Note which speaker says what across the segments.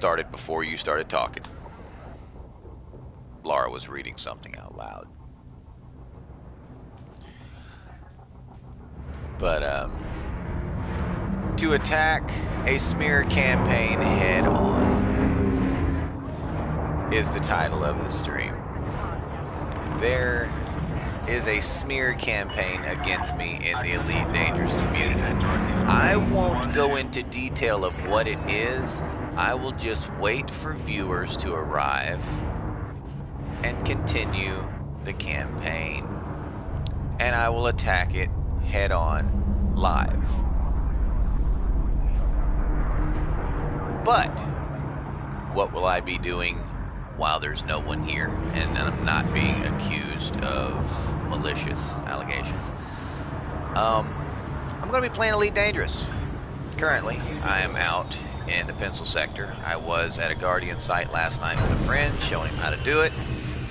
Speaker 1: started before you started talking. Laura was reading something out loud. But, to attack a smear campaign head on is the title of the stream. There is a smear campaign against me in the Elite Dangerous community. I won't go into detail of what it is. I will just wait for viewers to arrive and continue the campaign. And I will attack it head on live. But what will I be doing while there's no one here and I'm not being accused of malicious allegations? I'm going to be playing Elite Dangerous. Currently, I am out in the Pencil sector. I was at a Guardian site last night with a friend, showing him how to do it,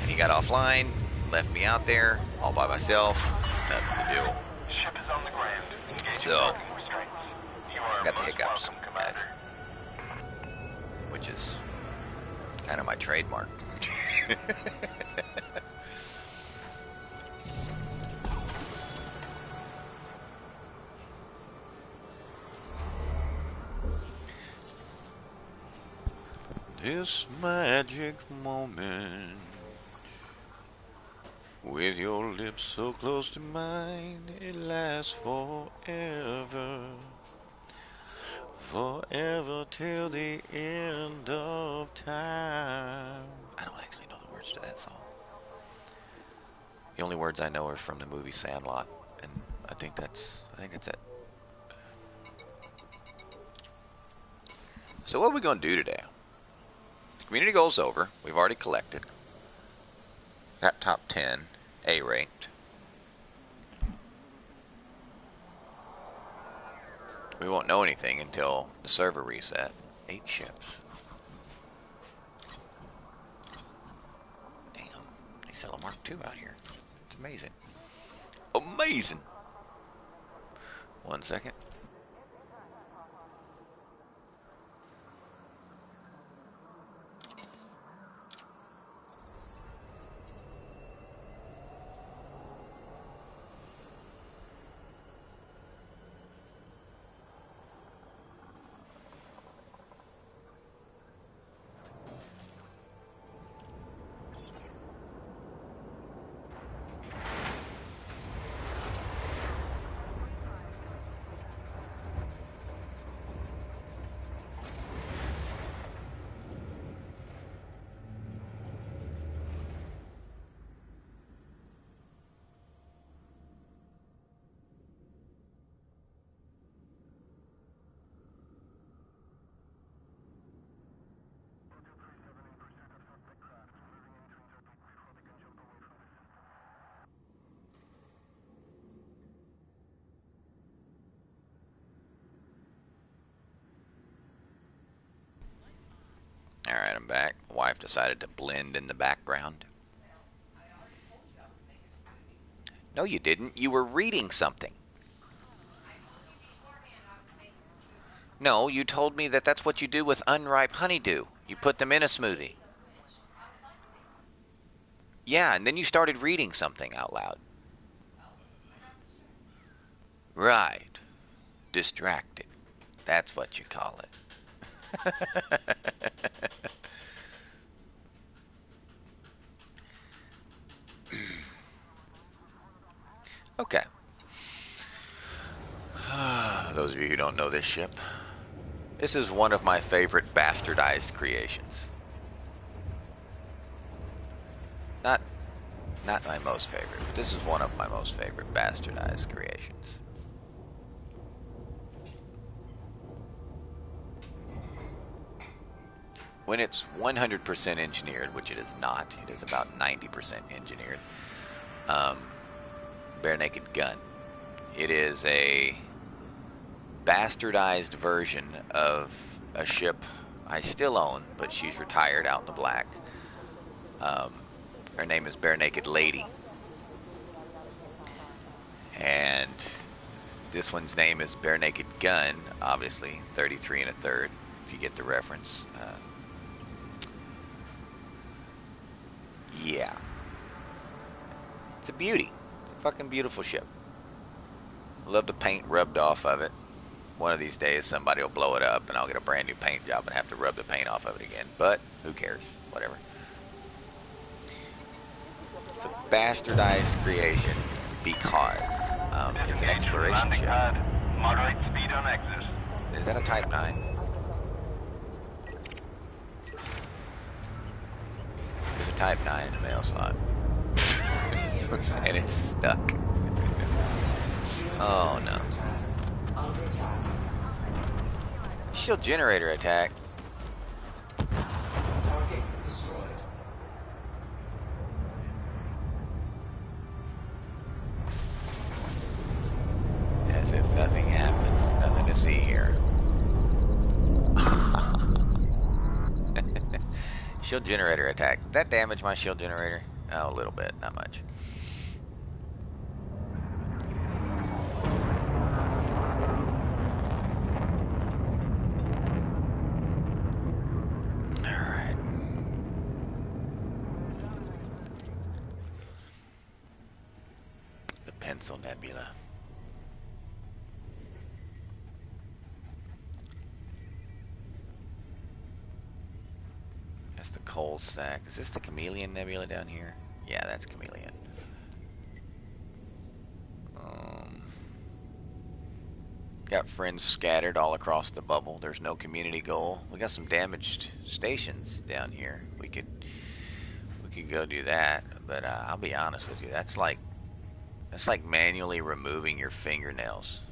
Speaker 1: and he got offline, left me out there all by myself, nothing to do.
Speaker 2: Ship is on the ground.
Speaker 1: So, I got the hiccups, guys, which is kind of my trademark. This magic moment, with your lips so close to mine, it lasts forever. Forever till the end of time. I don't actually know the words to that song. The only words I know are from the movie Sandlot, and I think that's it. So what are we going to do today? Community goal's over. We've already collected. Got top 10, A ranked. We won't know anything until the server reset. 8 ships. Damn, they sell a Mark II out here. It's amazing. Amazing! 1 second. Alright, I'm back. Wife decided to blend in the background. No, you didn't. You were reading something. No, you told me that that's what you do with unripe honeydew. You put them in a smoothie. Yeah, and then you started reading something out loud. Right. Distracted. That's what you call it. Okay. Those of you who don't know this ship, this is one of my favorite bastardized creations. Not my most favorite, but this is one of my most favorite bastardized creations. When it's 100% engineered, which it is not, it is about 90% engineered, bare naked gun. It is a bastardized version of a ship I still own, but she's retired out in the black. Her name is Bare Naked Lady. And this one's name is Bare Naked Gun, obviously, 33 1/3, if you get the reference. Yeah. It's a beauty. It's a fucking beautiful ship. Love the paint rubbed off of it. One of these days somebody will blow it up and I'll get a brand new paint job and have to rub the paint off of it again. But who cares? Whatever. It's a bastardized creation because it's an exploration ship.
Speaker 2: Moderate speed on exit.
Speaker 1: Is that a Type 9? There's a Type 9 in the mail slot. And it's stuck. Oh no. Shield generator attack.
Speaker 3: Target destroyed.
Speaker 1: As if nothing happened. Nothing to see here. Shield generator attack. Did that damage my shield generator? Oh, a little bit, not much. Alright. The Pencil Nebula. That's the coal sack. Is this the Chameleon Nebula down here? Yeah, that's Chameleon. Got friends scattered all across the bubble. There's no community goal. We got some damaged stations down here. We could go do that, but I'll be honest with you. That's like manually removing your fingernails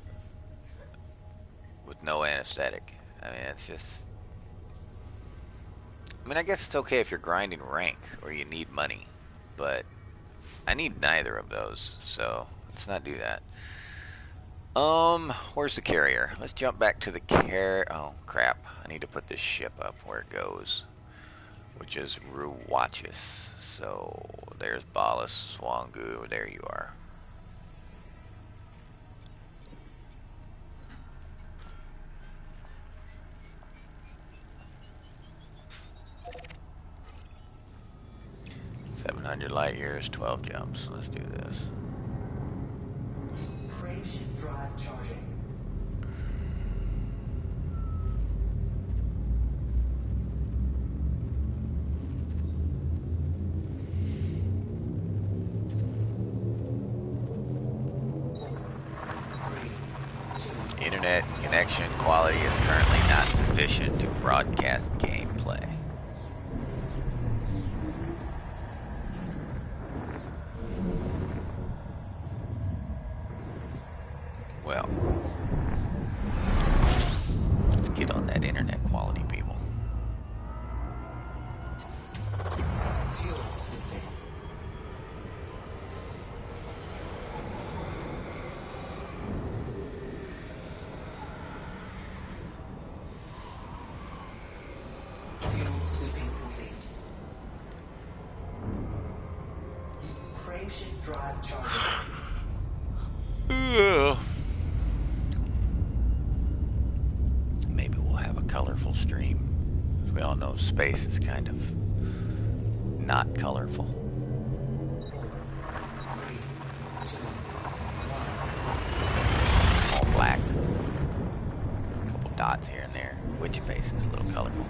Speaker 1: with no anesthetic. I mean, it's just. I mean, I guess it's okay if you're grinding rank or you need money, but I need neither of those, so let's not do that. Where's the carrier? Let's jump back to the oh, crap. I need to put this ship up where it goes, which is Ruwachis. So, there's Ballas, Swangu, there you are. $700 light years, 12 jumps. Let's do this.
Speaker 3: Frameshift drive charging.
Speaker 1: Internet connection quality is currently not sufficient to broadcast gameplay. Well, let's get on that internet quality, people.
Speaker 3: Fuel sweeping. Fuel sweeping complete. Frameshift drive charging.
Speaker 1: Maybe we'll have a colorful stream. As we all know, space is kind of not colorful.
Speaker 3: 3, 2, 1.
Speaker 1: All black. A couple dots here and there. Witch face is a little colorful.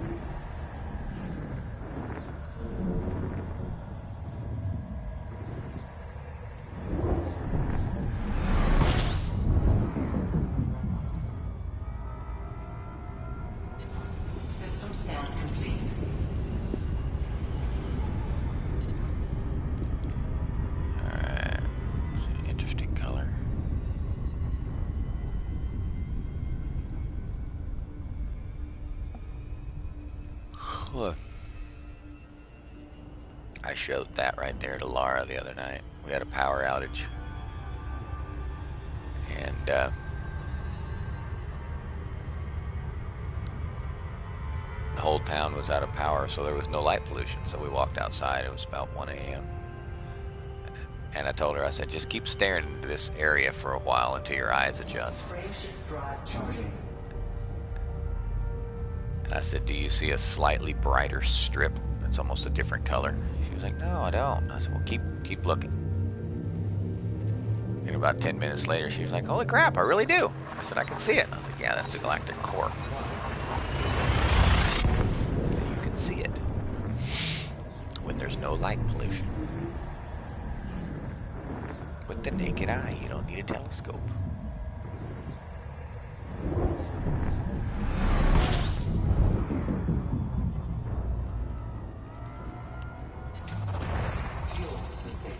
Speaker 3: System scan complete.
Speaker 1: Alright. Interesting color. Look. I showed that right there to Lara the other night. We had a power outage. And, the whole town was out of power, so there was no light pollution. So we walked outside. It was about 1 a.m. And I told her, I said, just keep staring into this area for a while until your eyes adjust.
Speaker 3: Frameshift drive charging.
Speaker 1: And I said, do you see a slightly brighter strip It's almost a different color. She was like, no, I don't. I said, well, keep looking. And about 10 minutes later, she was like, holy crap, I really do. I said, I can see it. I was like, yeah, that's the galactic core. So you can see it when there's no light pollution. With the naked eye, you don't need a telescope.
Speaker 3: Fuel sweeping.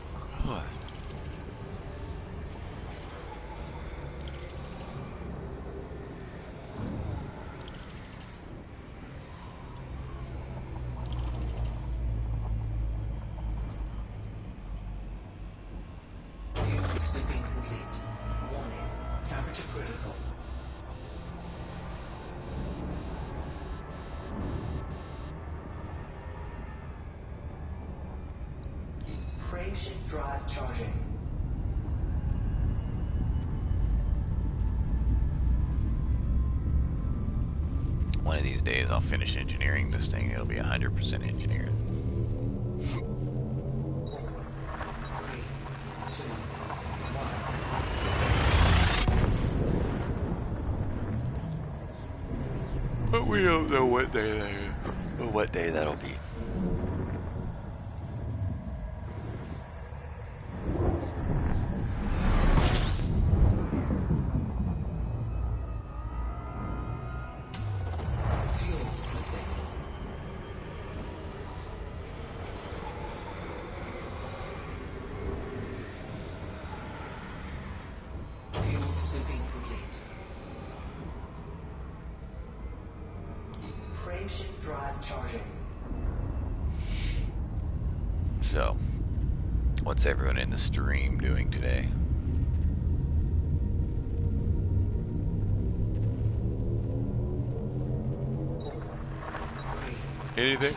Speaker 3: Fuel sweeping complete. Warning. Temperature critical. Frameshift drive charging.
Speaker 1: One of these days, I'll finish engineering this thing. It'll be 100% engineered.
Speaker 3: 3, 2, 1.
Speaker 1: But we don't know what day that'll be.
Speaker 3: Fuel sweeping. Fuel sweeping complete. Frameshift drive charging.
Speaker 1: So, what's everyone in the stream doing today? Anything?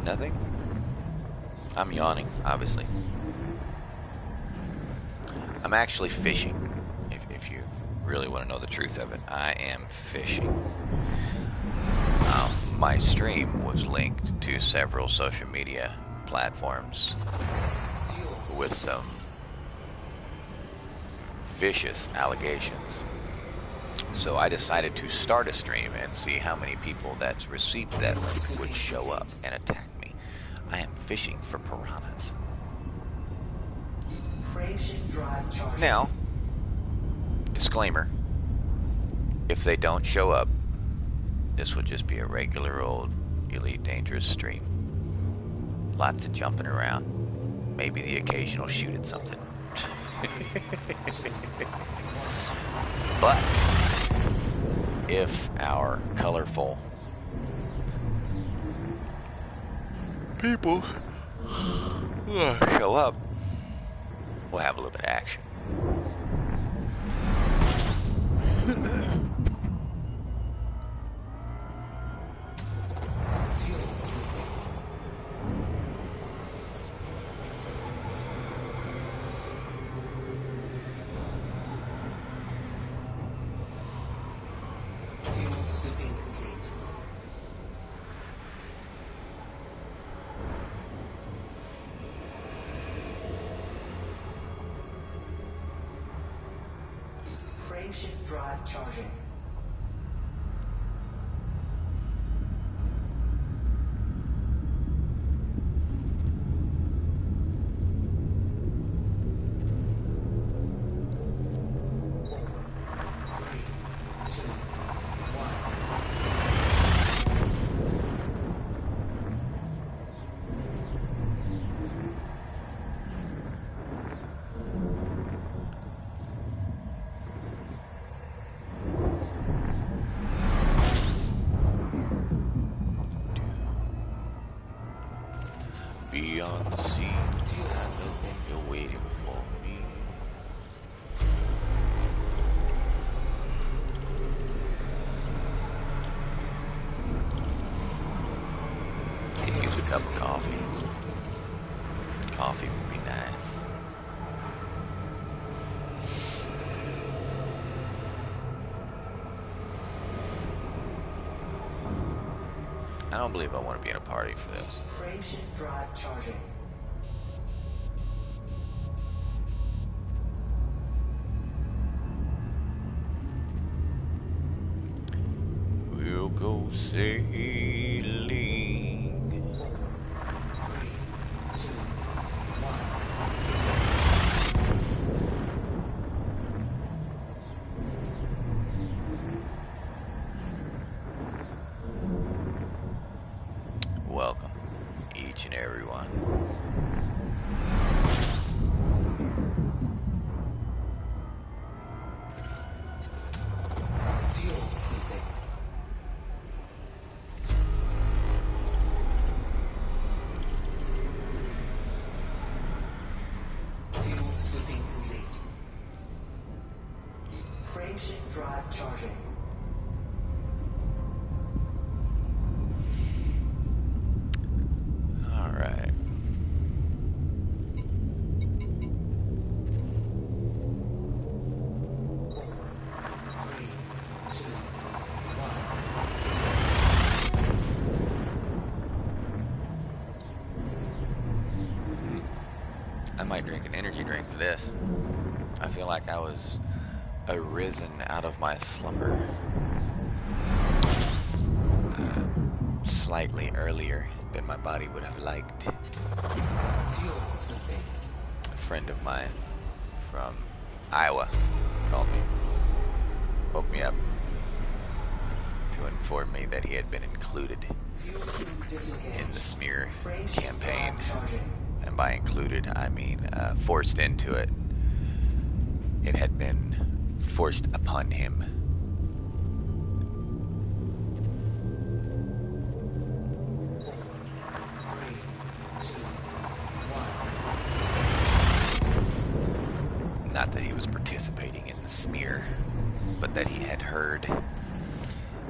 Speaker 1: Nothing? I'm yawning, obviously. I'm actually fishing, if you really want to know the truth of it. I am fishing. My stream was linked to several social media platforms with some vicious allegations. So I decided to start a stream and see how many people that received that link would show up and attack me. I am fishing for piranhas.
Speaker 3: Frameshift drive charging.
Speaker 1: Now, disclaimer, if they don't show up, this would just be a regular old Elite Dangerous stream. Lots of jumping around. Maybe the occasional shoot at something. But if our colorful people show up, we'll have a little bit of action.
Speaker 3: Fuel sweeping. Fuel sweeping complete. Frameshift drive charging.
Speaker 1: Be on the scene, I know you're waiting for me. Could use a cup of coffee. Coffee would be nice. I don't believe I want to be in a party for this.
Speaker 3: Frameshift drive charging.
Speaker 1: We'll go sailing.
Speaker 3: 3, 2, 1.
Speaker 1: Welcome, each and every one.
Speaker 3: Fuel scooping. Fuel scooping complete. Frameshift drive charging.
Speaker 1: All right.
Speaker 3: Three, two, one.
Speaker 1: I might drink an energy drink for this. I feel like I was arisen out of my slumber slightly earlier than my body would have liked.
Speaker 3: Fuel scooping.
Speaker 1: A friend of mine from Iowa called me, woke me up to inform me that he had been included
Speaker 3: Fuel scoop disengaged.
Speaker 1: in the smear
Speaker 3: Frameshift
Speaker 1: campaign.
Speaker 3: drive charging.
Speaker 1: And by included, I mean forced into it. It had been forced upon him.
Speaker 3: Three, two, one.
Speaker 1: Not that he was participating in the smear, but that he had heard. He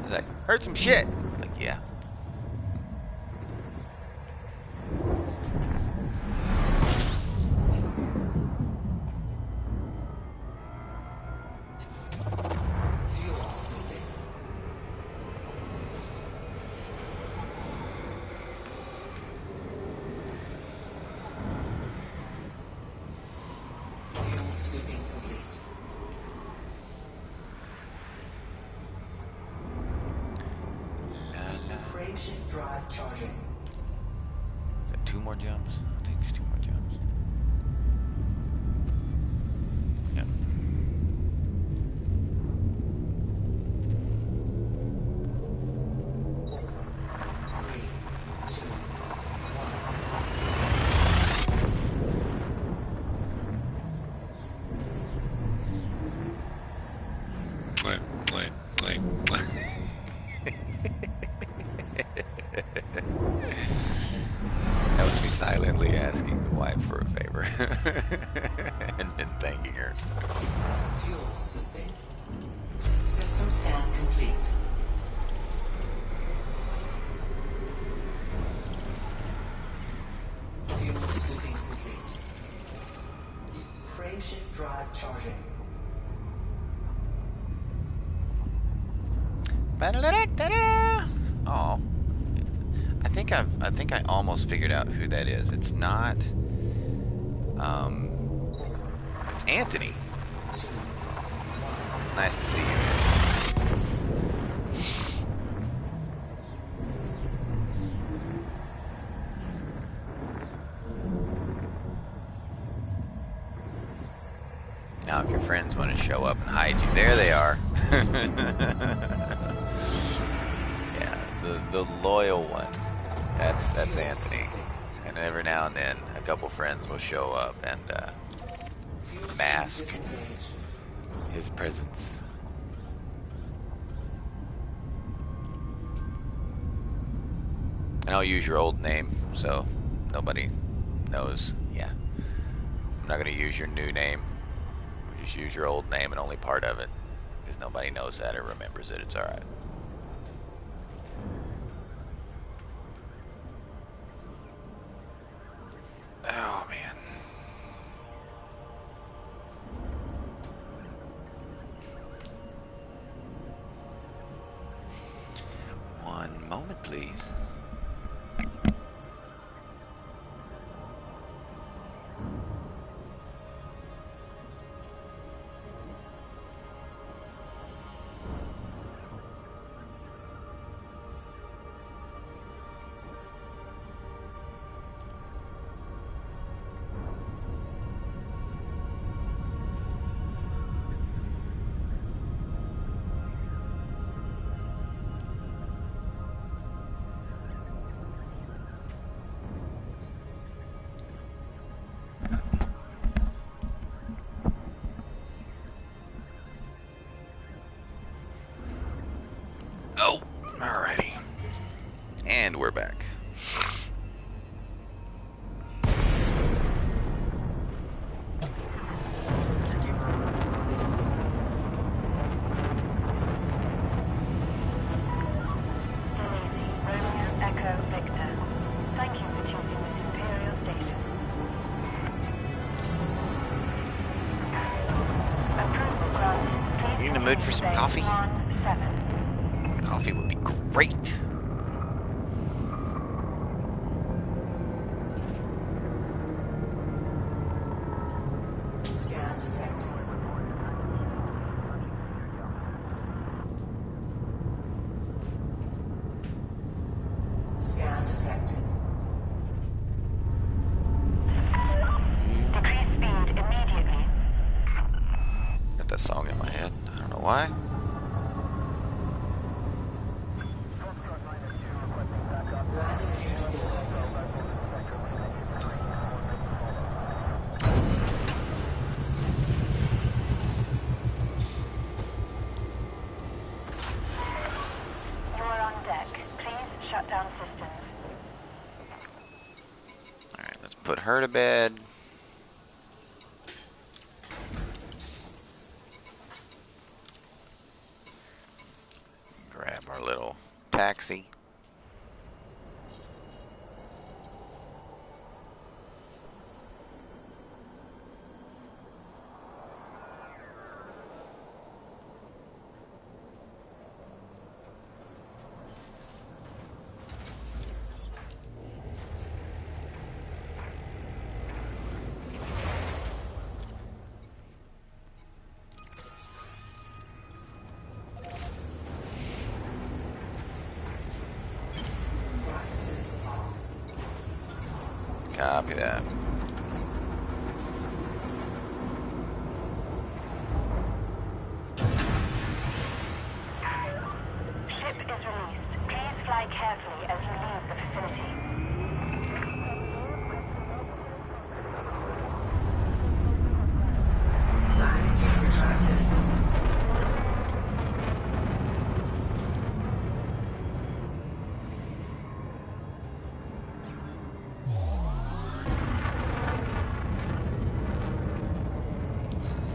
Speaker 1: was like, heard some shit. Like, yeah.
Speaker 3: Fuel scooping. Fuel scooping complete.
Speaker 1: La la.
Speaker 3: Frameshift drive charging.
Speaker 1: Is that 2 more jumps? I think it's 2 more jumps. Yep.
Speaker 3: Three, two, one.
Speaker 1: That was me silently asking the wife for a favor and then thanking her.
Speaker 3: Fuel scooping. System scan complete. Fuel scooping complete. Frameshift drive charging.
Speaker 1: Ba-da-da-da-da. Oh, I think I almost figured out who that is. It's not. It's Anthony.
Speaker 3: Two,
Speaker 1: Nice to see you, Anthony. Now, if your friends want to show up and hide you, there they are. Yeah, the loyal one. That's Anthony. And every now and then, a couple friends will show up and
Speaker 3: fuel scoop
Speaker 1: mask
Speaker 3: disengaged.
Speaker 1: his presence. And I'll use your old name, so nobody knows. Yeah, I'm not gonna use your new name. We'll just use your old name and only part of it, because nobody knows that or remembers it. It's all right. Oh man. One moment. please. Oh, alrighty. And we're back. You in the mood for some coffee? Coffee would be great.
Speaker 3: Scan detected. Scan detected.
Speaker 4: Decrease speed immediately.
Speaker 1: Got that song in my head. I don't know why.
Speaker 3: Landing gear deployed.
Speaker 4: You are on deck. Please shut down systems.
Speaker 1: Alright, let's put her to bed. Grab our little taxi.
Speaker 3: Flight assist off.
Speaker 1: Copy that.
Speaker 4: Ship is released. Please fly carefully as you leave the facility.
Speaker 3: Live gear retracted.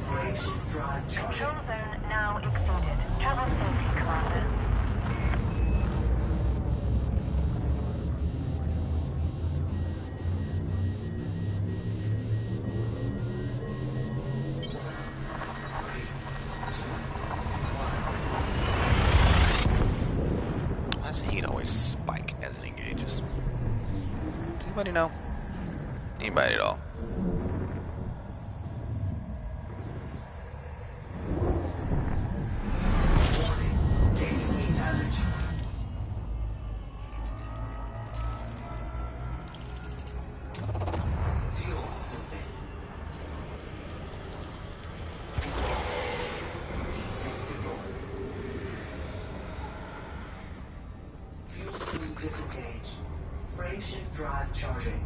Speaker 3: Frameshift drive charging.
Speaker 4: Control zone now exceeded. Travel safely, Commander.
Speaker 1: Why does the heat always spike as it engages? Anybody know? Anybody at all?
Speaker 3: Warning. Taking heat damage. Fuel scooping. Heat sink deployed. Fuel scoop disengaged. Frameshift drive charging.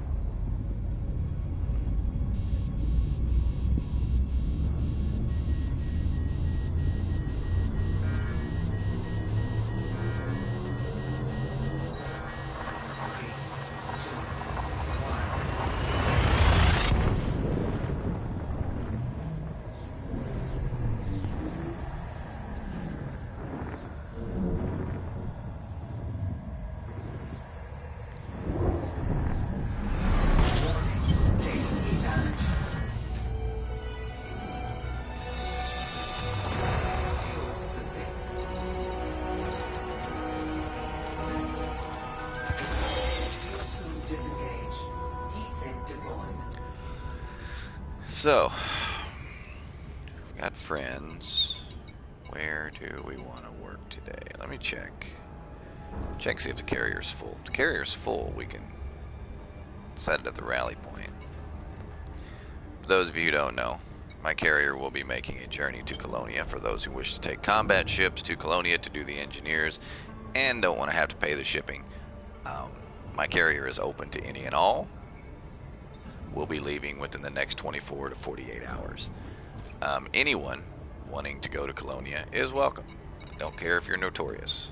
Speaker 1: So, we've got friends. Where do we want to work today? Let me check. Check see if the carrier's full. If the carrier's full, we can set it at the rally point. For those of you who don't know, my carrier will be making a journey to Colonia for those who wish to take combat ships to Colonia to do the engineers and don't want to have to pay the shipping. My carrier is open to any and all. We'll be leaving within the next 24 to 48 hours. Anyone wanting to go to Colonia is welcome. Don't care if you're notorious.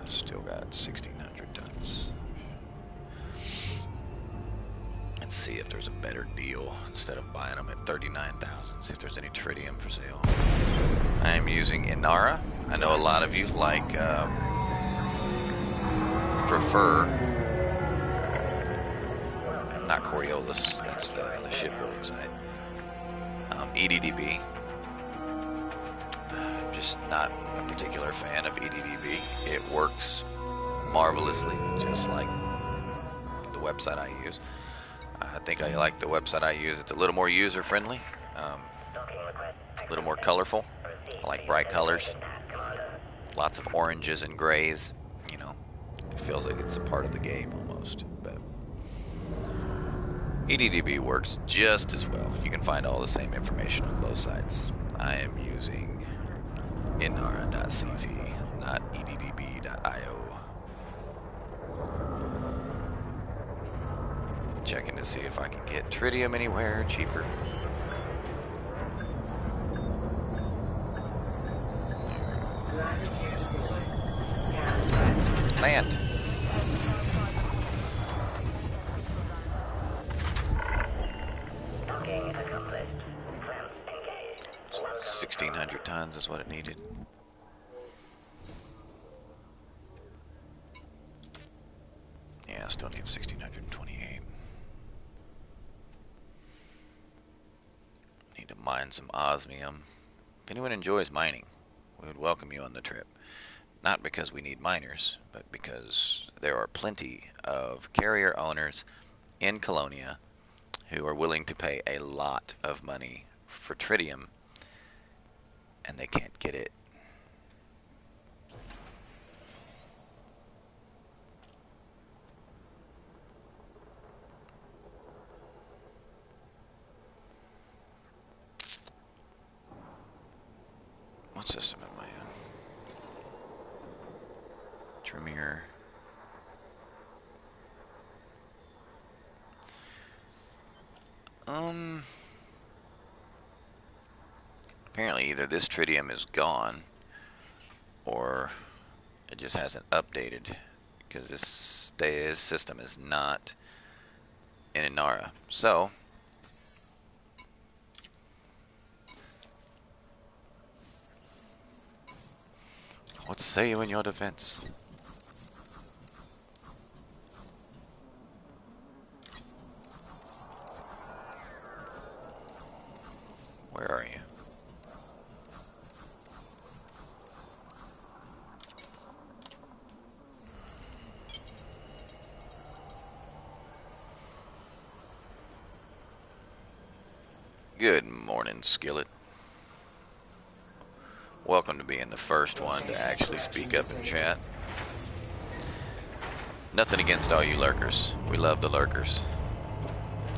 Speaker 1: Still got 1,600 tons. Let's see if there's a better deal instead of buying them at 39,000. See if there's any tritium for sale. I am using Inara. I know a lot of you like prefer not Coriolis. That's the shipbuilding site. EDDB. I'm just not a particular fan of EDDB. It works marvelously, just like the website I use. I think I like the website I use. It's a little more user-friendly, a little more colorful. I like bright colors, lots of oranges and grays. You know, it feels like it's a part of the game almost. But EDDB works just as well. You can find all the same information on both sites. I am using inara.cz, not eddb.io. Checking to see if I can get tritium anywhere cheaper.
Speaker 3: Landing gear deployed. Scan detected.
Speaker 1: Land.
Speaker 4: Docking accomplished. Ramps engaged.
Speaker 1: 1,600 tons is what it needed. Yeah, still need 1,628. Need to mine some osmium. If anyone enjoys mining, we would welcome you on the trip. Not because we need miners, but because there are plenty of carrier owners in Colonia who are willing to pay a lot of money for tritium, and they can't get it. What system am I in? Tremere. Apparently either this tritium is gone or it just hasn't updated, because this system is not in Inara. So what say you in your defense? Where are you? Good morning, Skillet. Welcome to being the first one to actually speak up in chat. Nothing against all you lurkers. We love the lurkers.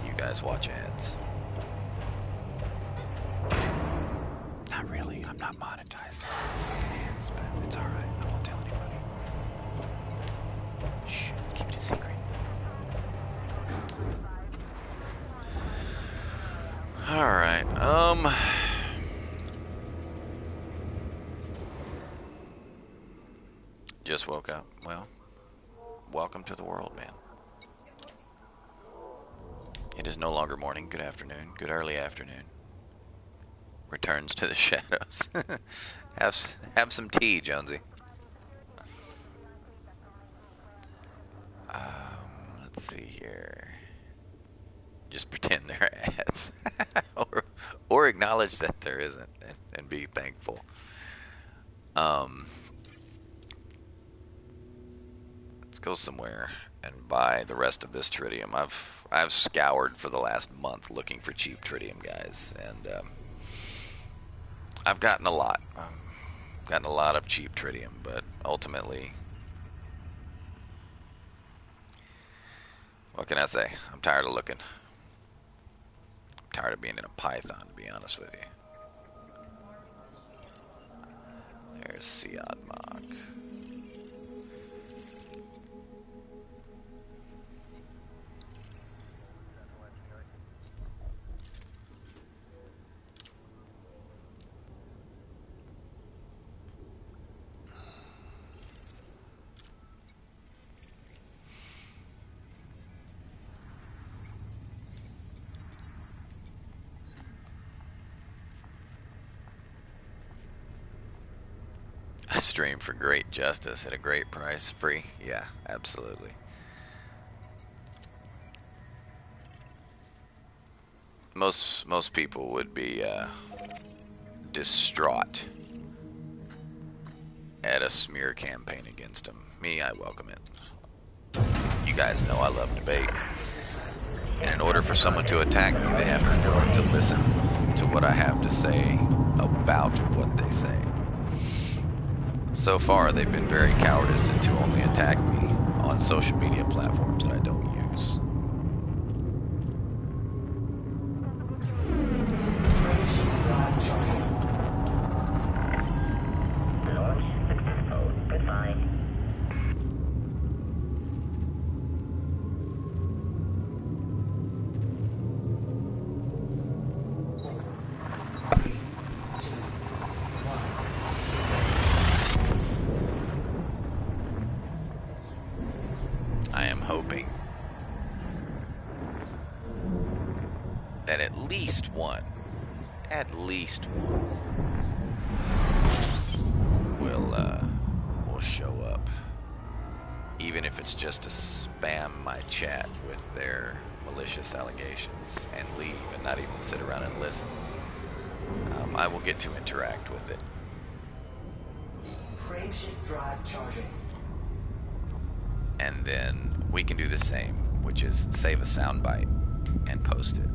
Speaker 1: You guys watch ads. Not really. I'm not monetized on fucking ads, but it's alright. I won't tell anybody. Shh. Keep it a secret. Alright, just woke up. Well, welcome to the world, man. It is no longer morning. Good afternoon. Good early afternoon. Returns to the shadows. have some tea, Jonesy. Let's see here. Just pretend there are ads, or acknowledge that there isn't, and be thankful. Let's go somewhere and buy the rest of this tritium. I've I've scoured for the last month looking for cheap tritium, guys, and I've gotten a lot. Gotten a lot of cheap tritium, but ultimately, what can I say? I'm tired of looking. I'm tired of being in a python, to be honest with you. There's Siadmok. I stream for great justice at a great price. Free? Yeah, absolutely. Most people would be distraught at a smear campaign against them. Me, I welcome it. You guys know I love debate. And in order for someone to attack me, they have to be willing to listen to what I have to say about what they say. So far, they've been very cowardice and to only attack me on social media platforms that I don't use.
Speaker 3: Friendship drive charging.
Speaker 5: Launch successful. Goodbye.
Speaker 1: I am hoping that at least one will show up, even if it's just to spam my chat with their malicious allegations and leave and not even sit around and listen. I will get to interact with it.
Speaker 3: Frameshift drive charging.
Speaker 1: And then we can do the same, which is save a soundbite and post it.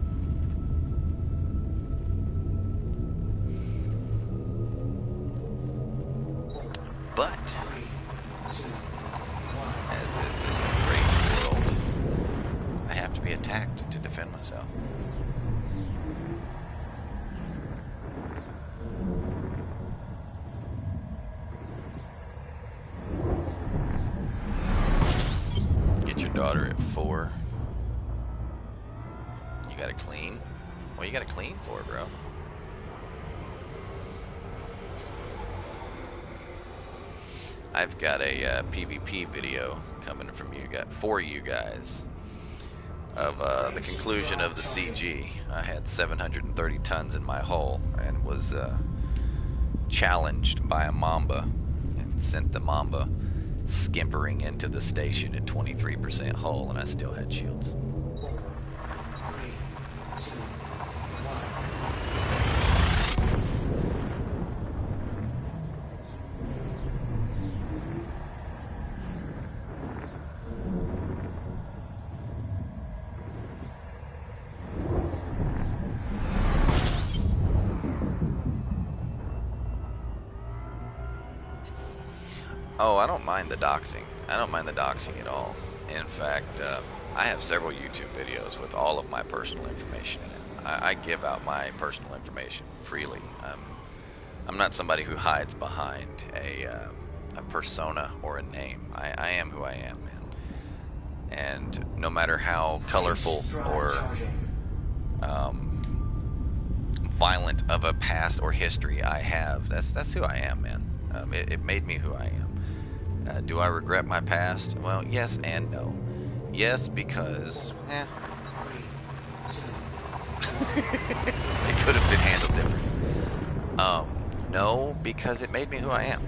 Speaker 1: But, as is this great world, I have to be attacked to defend myself. Get your daughter at 4. You gotta clean? What you gotta clean for, bro? I've got a PvP video coming from you guys, for you guys, of the conclusion of the CG. I had 730 tons in my hull and was challenged by a Mamba and sent the Mamba skimpering into the station at 23% hull, and I still had shields.
Speaker 3: 3, 2, 1.
Speaker 1: Oh, I don't mind the doxing. I don't mind the doxing at all. In fact, I have several YouTube videos with all of my personal information in it. I give out my personal information freely. I'm not somebody who hides behind a persona or a name. I am who I am, man. And no matter how colorful or violent of a past or history I have, that's who I am, man. It made me who I am. Do I regret my past? Well, yes and no. Yes, because it could have been handled different. No, because it made me who I am,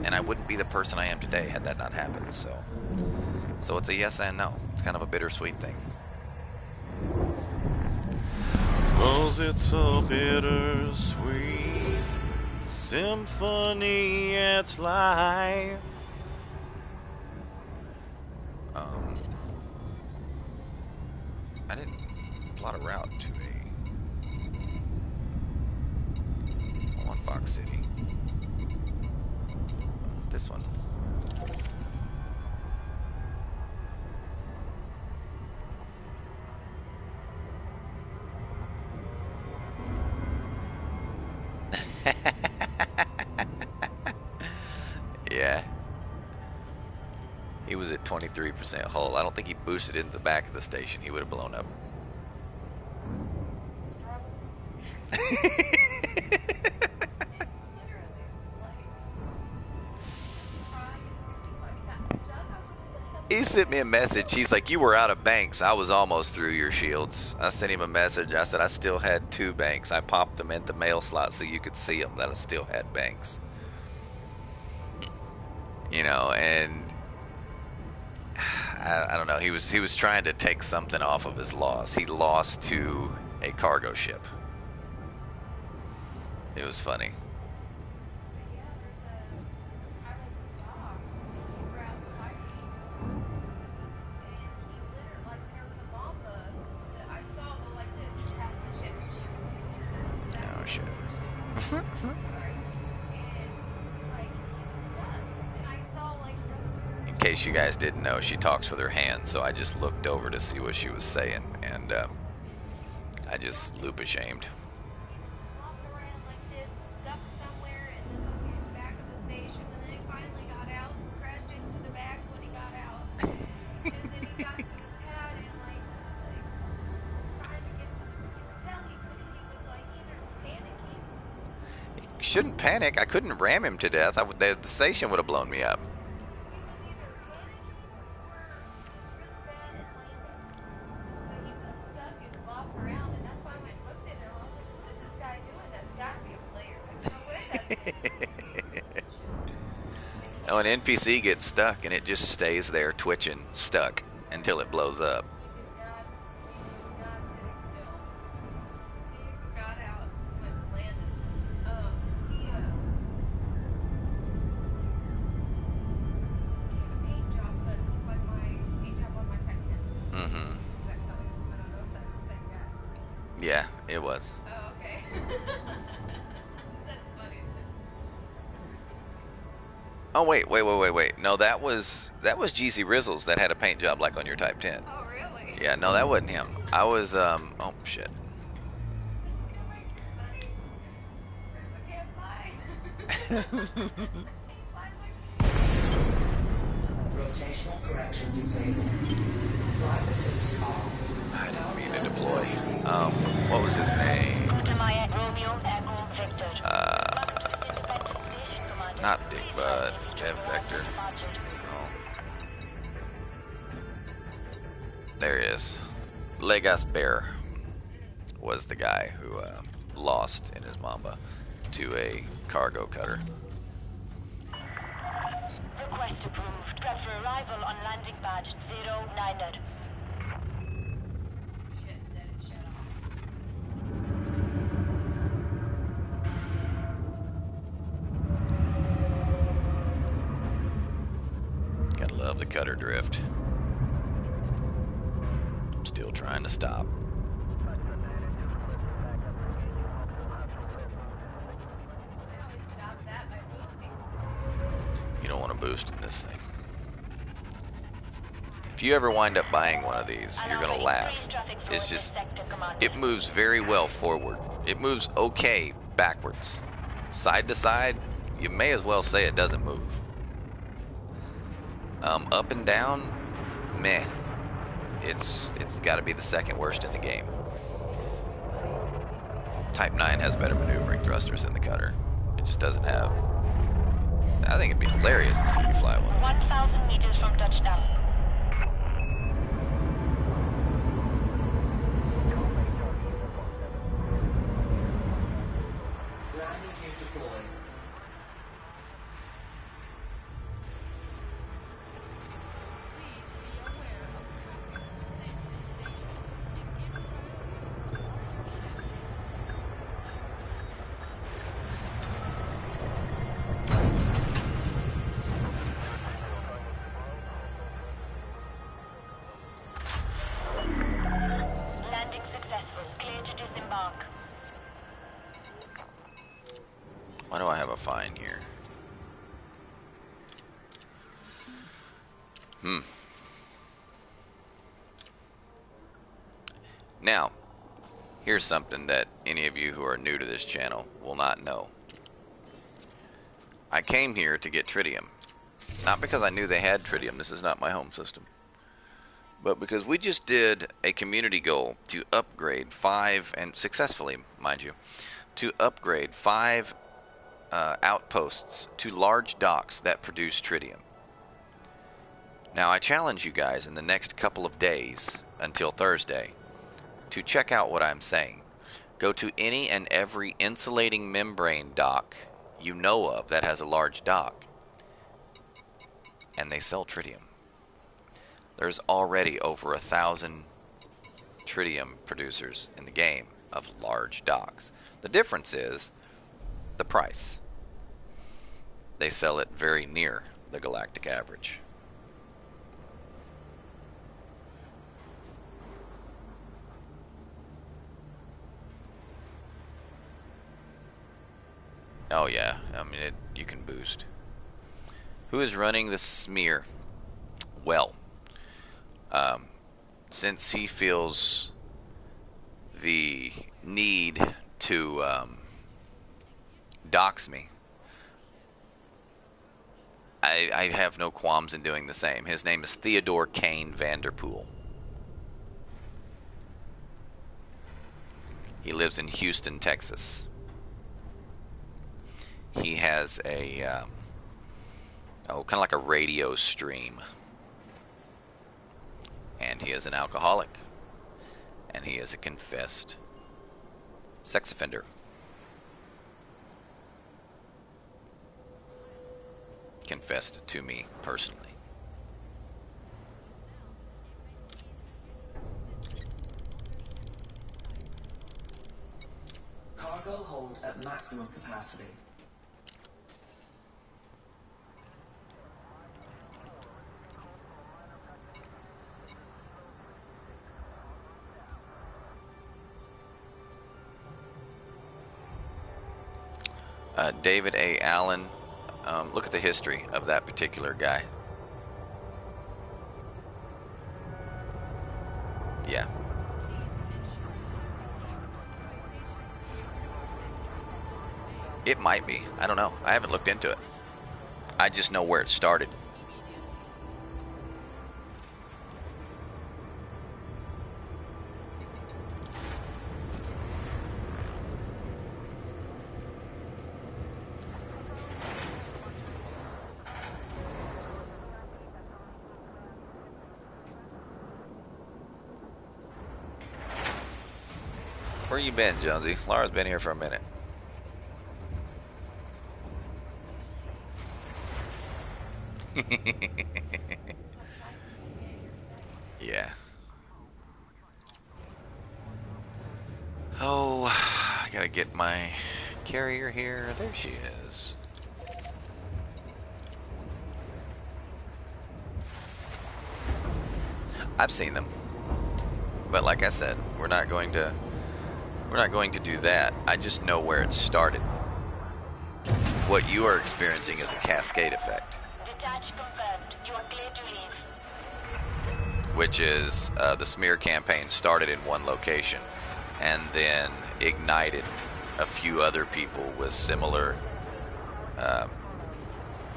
Speaker 1: and I wouldn't be the person I am today had that not happened. So it's a yes and no. It's kind of a bittersweet thing. 'Cause it's a bittersweet symphony, it's life. I didn't plot a route to a on Fox City. This one. Yeah. He was at 23% hull. I don't think he boosted into the back of the station. He would have blown up. He sent me a message. He's like, you were out of banks. I was almost through your shields. I sent him a message. I said, I still had 2 banks. I popped them at the mail slot so you could see them, that I still had banks. You know, and I don't know. He was trying to take something off of his loss. He lost to a cargo ship. It was funny. Oh shit. In case you guys didn't know, she talks with her hands, so I just looked over to see what she was saying, and I just loop ashamed. Shouldn't panic. I couldn't ram him to death. The station would have blown me up. Oh, an NPC gets stuck and it just stays there twitching, stuck, until it blows up. Mm-hmm. Yeah, it was.
Speaker 6: Oh, okay. That's funny.
Speaker 1: Oh wait. No, that was GZ Rizzles that had a paint job like on your Type 10.
Speaker 6: Oh, really?
Speaker 1: Yeah, no, that wasn't him. I was oh shit.
Speaker 3: Rotational correction disabled. Flight assist off.
Speaker 1: I didn't mean to deploy. What was his name? Not Dick Bud. Dev Vector. Oh. There he is. Legas Bear was the guy who lost in his Mamba to a cargo cutter.
Speaker 4: Request approved. Prep for arrival on landing badge 090.
Speaker 6: Shit, said it shut off.
Speaker 1: Gotta love the cutter drift. I'm still trying to stop. You don't want to boost in this thing. If you ever wind up buying one of these, you're gonna laugh. It's just, it moves very well forward. It moves okay backwards. Side to side, you may as well say it doesn't move. Up and down, meh. It's got to be the second worst in the game. Type 9 has better maneuvering thrusters than the cutter. It just doesn't have. I think it'd be hilarious to see you fly one of these.
Speaker 4: 1,000 meters from touchdown.
Speaker 3: Landing gear deployed.
Speaker 1: find here? Now, here's something that any of you who are new to this channel will not know. I came here to get tritium. Not because I knew they had tritium, this is not my home system. But because we just did a community goal to upgrade 5, and successfully, mind you, to upgrade 5 outposts to large docks that produce tritium. Now I challenge you guys in the next couple of days, until Thursday, to check out what I'm saying. Go to any and every insulating membrane dock you know of that has a large dock, and they sell tritium. There's already over 1,000 tritium producers in the game of large docks. The difference is the price. They sell it very near the galactic average. Oh yeah, I mean, you can boost. Who is running the smear? Well, since he feels the need to dox me, I have no qualms in doing the same. His name is Theodore Kane Vanderpool. He lives in Houston, Texas. He has a kind of like a radio stream, and he is an alcoholic, and he is a confessed sex offender. Confessed to me personally.
Speaker 3: Cargo hold at maximum capacity.
Speaker 1: David A. Allen, look at the history of that particular guy. Yeah. It might be. I don't know. I haven't looked into it. I just know where it started. Where you been, Jonesy? Laura's been here for a minute. Yeah. Oh, I gotta get my carrier here. There she is. I've seen them, but like I said, we're not going to do that. I just know where it started. What you are experiencing is a cascade effect,
Speaker 4: Detach confirmed. You are clear to leave.
Speaker 1: which is the smear campaign started in one location and then ignited a few other people with similar,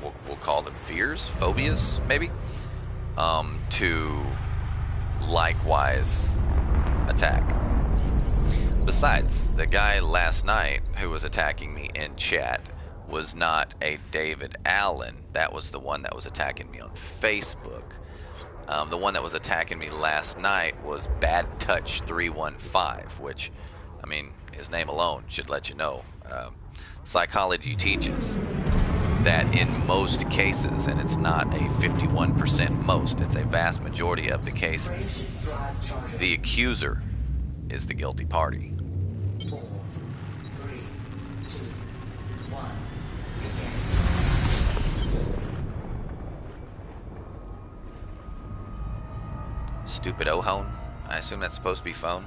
Speaker 1: we'll call them fears, phobias, maybe, to likewise attack. Besides, the guy last night who was attacking me in chat was not a David Allen. That was the one that was attacking me on Facebook. The one that was attacking me last night was Bad Touch 315, which, I mean, his name alone should let you know. Psychology teaches that in most cases, and it's not a 51% most, it's a vast majority of the cases,
Speaker 3: Frameshift drive charging.
Speaker 1: the accuser is the guilty party.
Speaker 3: 4, 3, 2, 1. Begin.
Speaker 1: Stupid Ohone. I assume that's supposed to be phone.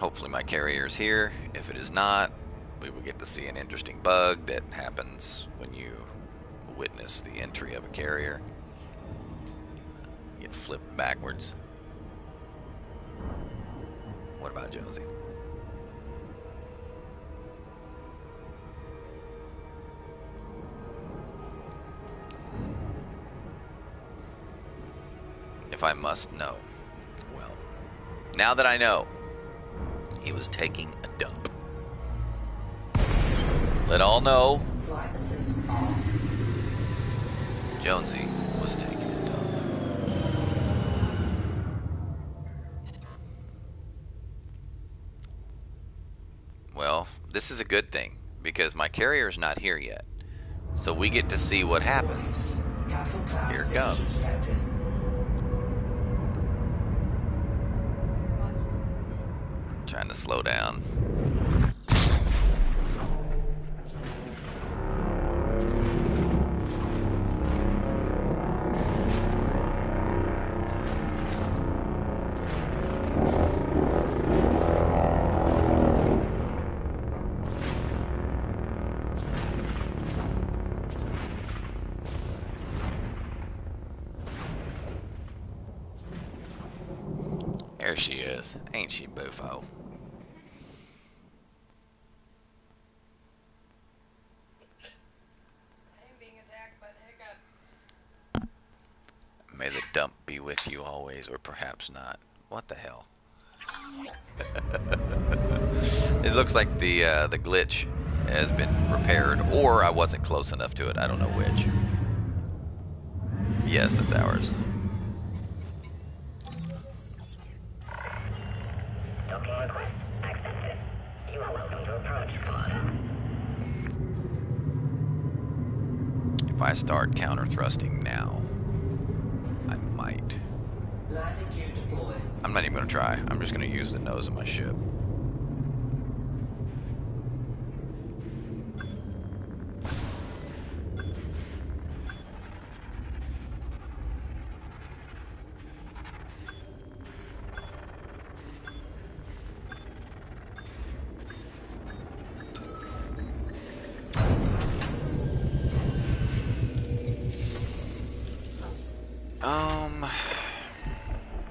Speaker 1: hopefully my carrier's here. If it is not, we will get to see an interesting bug that happens when you witness the entry of a carrier. Get flipped backwards. What about Jonesy? If I must know. Well, now that I know, he was taking a dump. Let all know,
Speaker 3: Flight assist off.
Speaker 1: Jonesy was taking a dump. Well, this is a good thing, because my carrier's not here yet. So we get to see what happens.
Speaker 3: Capital class
Speaker 1: Here it
Speaker 3: signature
Speaker 1: comes.
Speaker 3: detected.
Speaker 1: Trying to slow down. There she is. Ain't she boofo?
Speaker 6: I am being attacked by the hiccups.
Speaker 1: May the dump be with you always, or perhaps not. What the hell? It looks like the glitch has been repaired, or I wasn't close enough to it. I don't know which. Yes, it's ours.
Speaker 5: Docking request accepted. You are welcome to approach, Commander.
Speaker 1: If I start counter thrusting now, I might.
Speaker 3: Landing gear deployed.
Speaker 1: I'm not even gonna try. I'm just gonna use the nose of my ship.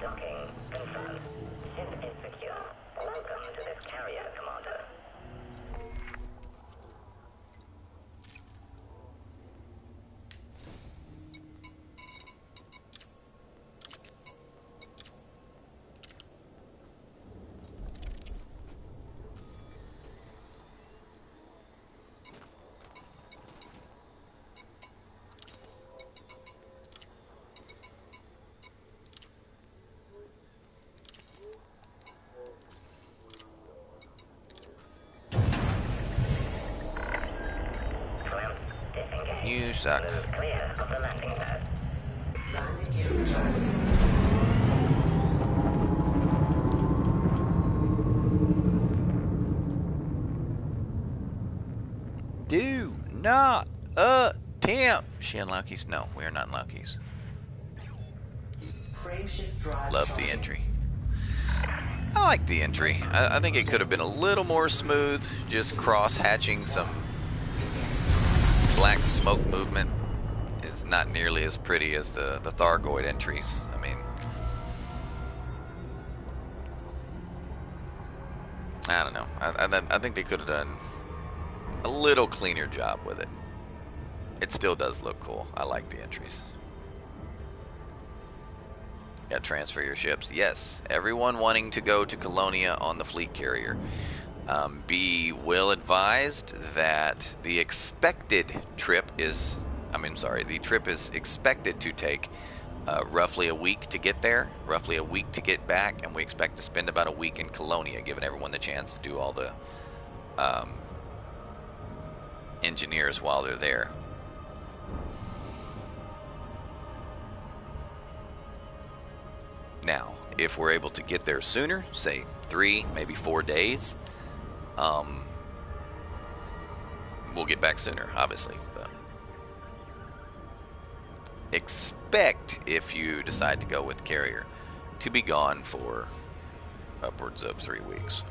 Speaker 5: Docking confirmed. Ship is secure. Welcome to this carrier, Commander. Glimpse disengaged.
Speaker 1: You suck.
Speaker 5: Move clear of the landing pad.
Speaker 3: Landing gear retracted.
Speaker 1: Do not attempt. She unlockies? No, we are not unlockies.
Speaker 3: Frame shift drive
Speaker 1: Love the
Speaker 3: charging.
Speaker 1: entry. I like the entry. I think it could have been a little more smooth, just cross-hatching some black smoke movement is not nearly as pretty as the Thargoid entries. I mean, I don't know. I think they could have done a little cleaner job with it. It still does look cool. I like the entries. Yeah, transfer your ships. Yes, everyone wanting to go to Colonia on the fleet carrier. Be well advised that the expected trip is, the trip is expected to take roughly a week to get there, roughly a week to get back, and we expect to spend about a week in Colonia, giving everyone the chance to do all the engineers while they're there. Now, if we're able to get there sooner, say 3, maybe 4 days, we'll get back sooner, obviously. But expect, if you decide to go with carrier, to be gone for upwards of 3 weeks.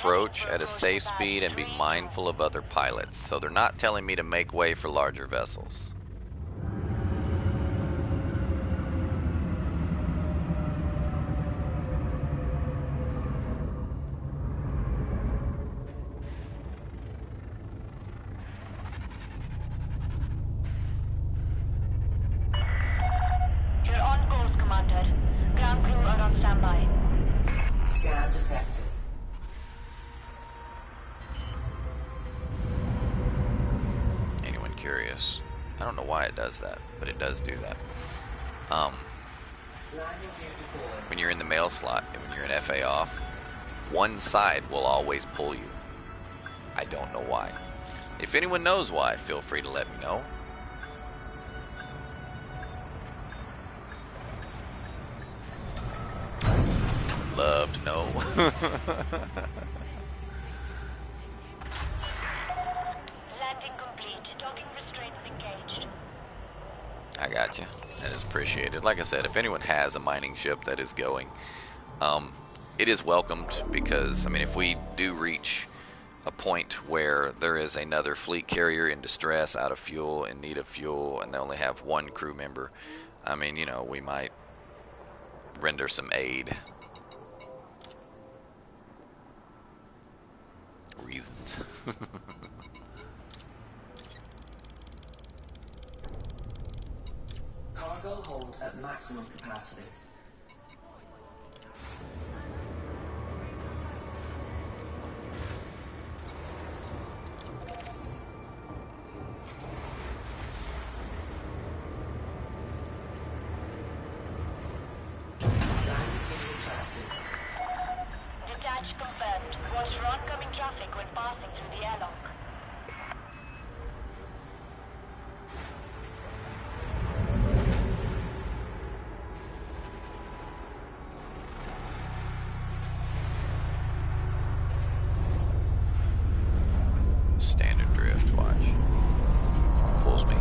Speaker 1: approach at a safe speed and be mindful of other pilots. So they're not telling me to make way for larger vessels.
Speaker 4: You're on course, Commander. Ground crew are on standby.
Speaker 3: Scan detected.
Speaker 1: Anyone curious? I don't know why it does that, but it does do that.
Speaker 3: Landing gear deployed.
Speaker 1: When you're in the mail slot and when you're in FA off, one side will always pull you. I don't know why. If anyone knows why, feel free to let me know. Love to know.
Speaker 4: Landing complete. Docking restraints engaged.
Speaker 1: I got you. That is appreciated. Like I said, if anyone has a mining ship that is going, it is welcomed because, I mean, if we do reach a point where there is another fleet carrier in distress, out of fuel, in need of fuel, and they only have one crew member, I mean, you know, we might render some aid. Reasons.
Speaker 3: Cargo hold at maximum capacity. Landing gear retracted.
Speaker 4: Detach confirmed. Watch for oncoming traffic when passing through the airlock.
Speaker 1: Standard drift, watch. Pulls me.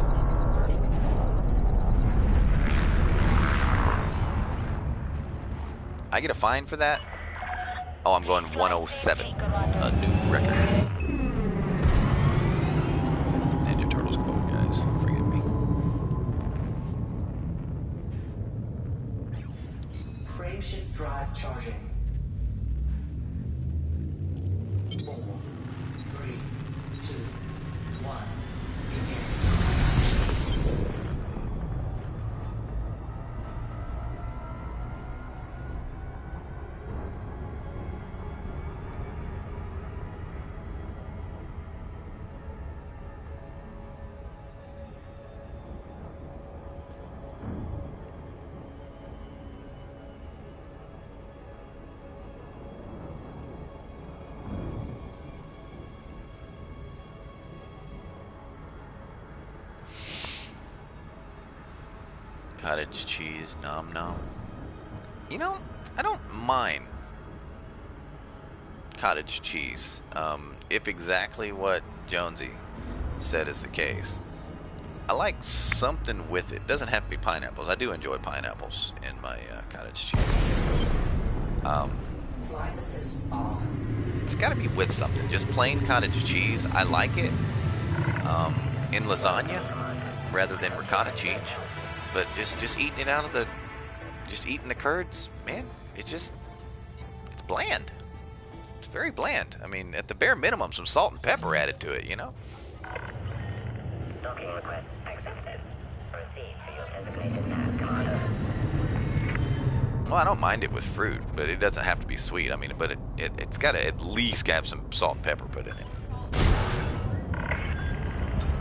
Speaker 1: I get a fine for that? Oh, I'm going 107. A new record. It's Ninja Turtles quote, guys. Forgive me.
Speaker 3: Frameshift drive charging. 4, 3, 2, 1. Engage.
Speaker 1: Cottage cheese, nom nom. You know, I don't mind cottage cheese, if exactly what Jonesy said is the case. I like something with it. Doesn't have to be pineapples. I do enjoy pineapples in my cottage cheese.
Speaker 3: Flight assist off.
Speaker 1: It's got to be with something. Just plain cottage cheese, I like it in lasagna rather than ricotta cheese. But just eating it out of the, just eating the curds, man, it's bland. It's very bland. I mean, at the bare minimum, some salt and pepper added to it, you know?
Speaker 5: Docking request accepted. Proceed for your designated nav, Commander.
Speaker 1: Well, I don't mind it with fruit, but it doesn't have to be sweet. I mean, but it's got to at least have some salt and pepper put in it.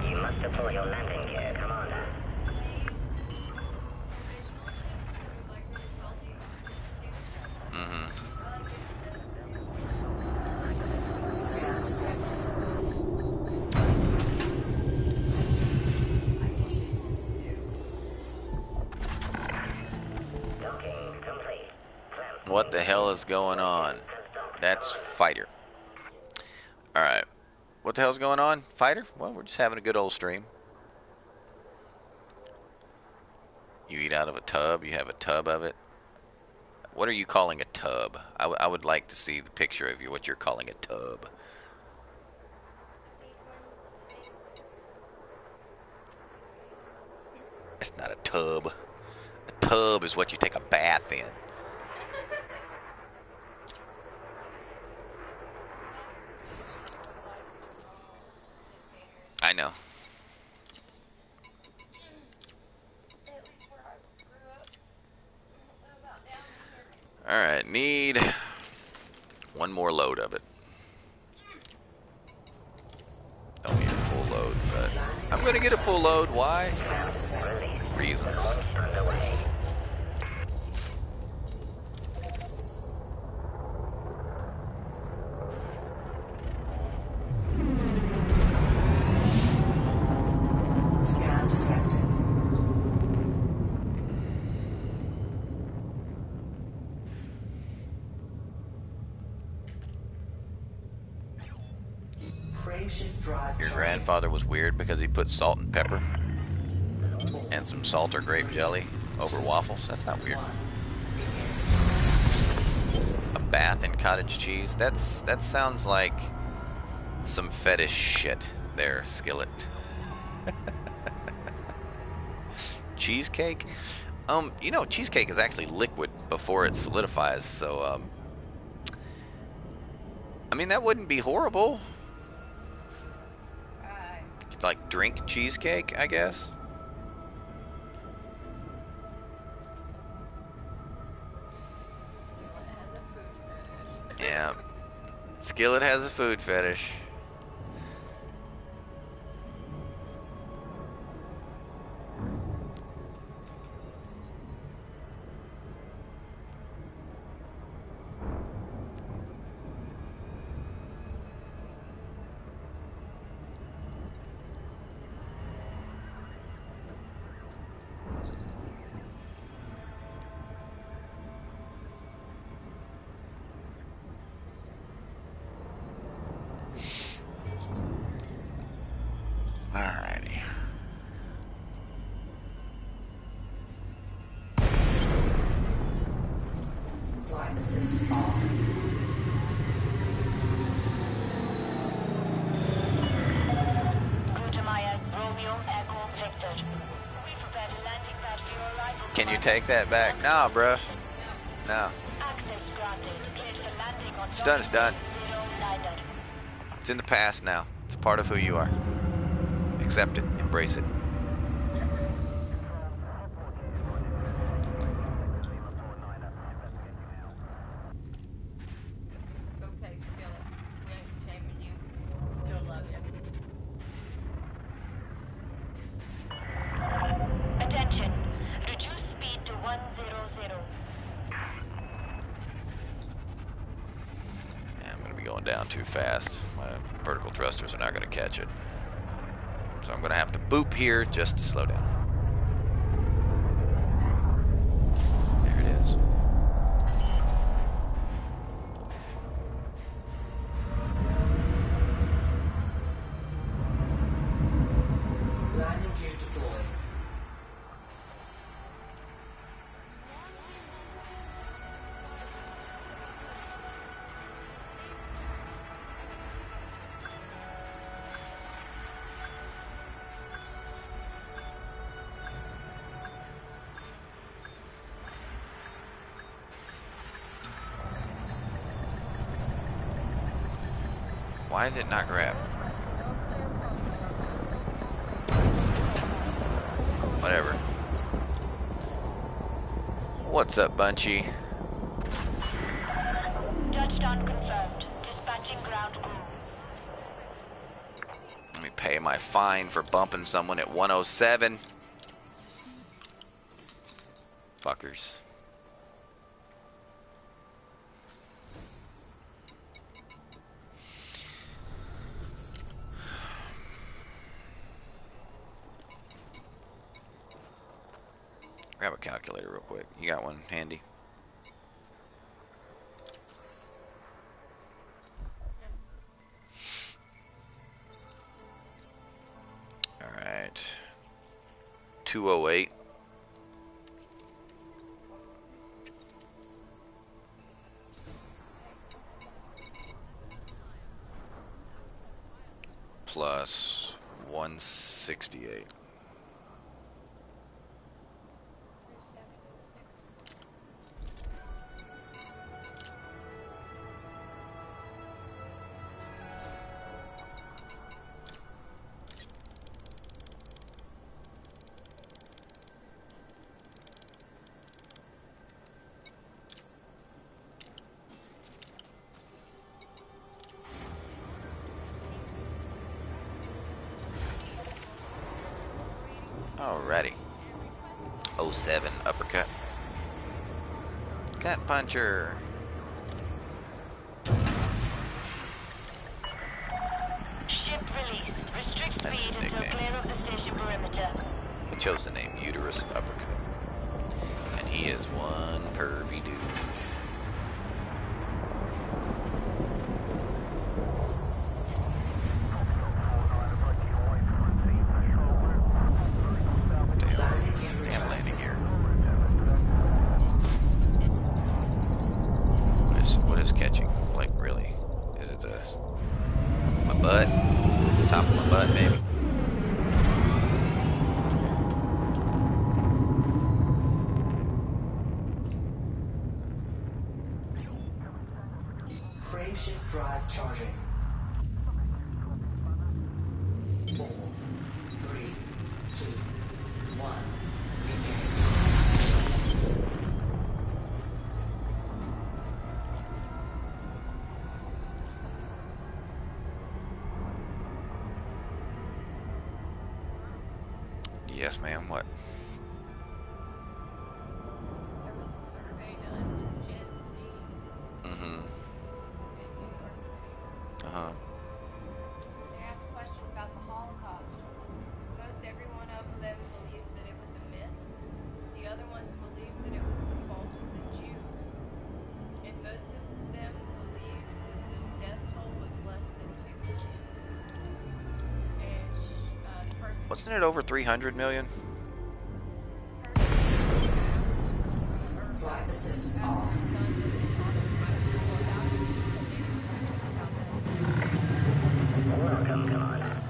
Speaker 5: You must deploy your landing gear, Commander.
Speaker 1: Mm-hmm.
Speaker 3: Scan detected.
Speaker 5: Docking complete.
Speaker 1: What the hell is going on? That's Fighter. Alright. What the hell's going on? Fighter? Well, we're just having a good old stream. You eat out of a tub, you have a tub of it. What are you calling a tub? I would like to see the picture of you. What you're calling a tub? It's not a tub. A tub is what you take a bath in. I know.
Speaker 6: At least where I grew up. I don't know about down here.
Speaker 1: Alright, need one more load of it. Don't need a full load, but I'm gonna get a full load. Why?
Speaker 3: Scan detected.
Speaker 1: Reasons.
Speaker 5: Underway.
Speaker 3: Scan detected. Frameshift drive
Speaker 1: Your
Speaker 3: charging.
Speaker 1: grandfather was weird because he put salt and pepper and some salt or grape jelly over waffles. That's not weird. A bath in cottage cheese. That sounds like some fetish shit there, Skillet. Cheesecake? You know, cheesecake is actually liquid before it solidifies, so I mean, that wouldn't be horrible.
Speaker 6: Right.
Speaker 1: Like drink cheesecake, I guess.
Speaker 6: Skillet has a food fetish.
Speaker 1: Yeah. Skillet has a food fetish. Alrighty.
Speaker 3: Flight assist off.
Speaker 4: Gutamaya, Romeo, Echo, Victor. We prepared a landing pad for your arrival.
Speaker 1: Can you take that back? Nah, bruh. No.
Speaker 4: Access granted. Cleared for landing on
Speaker 1: It's done, it's done.
Speaker 4: Zero Niner.
Speaker 1: It's in the past now. It's part of who you are. Accept it. Embrace it.
Speaker 6: It's okay, Skillet. We ain't shaming you. Still love you.
Speaker 4: Attention. Reduce speed to 100.
Speaker 1: Yeah, I'm gonna be going down too fast. My vertical thrusters are not gonna catch it. So I'm gonna have to boop here just to slow down. There it is.
Speaker 3: Landing gear deployed.
Speaker 1: Why did it not grab? Whatever. What's up, Bunchy?
Speaker 4: Touchdown confirmed. Dispatching ground crew.
Speaker 1: Let me pay my fine for bumping someone at 107. Fuckers. Grab a calculator real quick. You got one handy? Alright. 208. plus 168.
Speaker 6: 3706.
Speaker 1: Alrighty. 07 uppercut. Cat puncher.
Speaker 4: Ship released. Restrict
Speaker 1: That's his
Speaker 4: speed until
Speaker 1: nickname.
Speaker 4: clear of the station perimeter.
Speaker 1: He chose the name Uterus Uppercut. And he is one pervy dude. Damn landing gear. What is catching? Like, really? Is it my butt? Top of my butt, maybe?
Speaker 3: Frameshift drive charging. 4, 3, 2, 1. Engage.
Speaker 1: Yes, ma'am. What?
Speaker 6: There was a survey done with Gen Z
Speaker 1: Mm-hmm.
Speaker 6: in New York City.
Speaker 1: Uh-huh.
Speaker 6: They asked questions about the Holocaust. Most every one of them believed that it was a myth. The other ones believed that it was the fault of the Jews. And most of them believed that the death toll was less than 2. And the person
Speaker 1: Wasn't it over 300 million?
Speaker 3: Flight assist off.
Speaker 5: Welcome, Commander.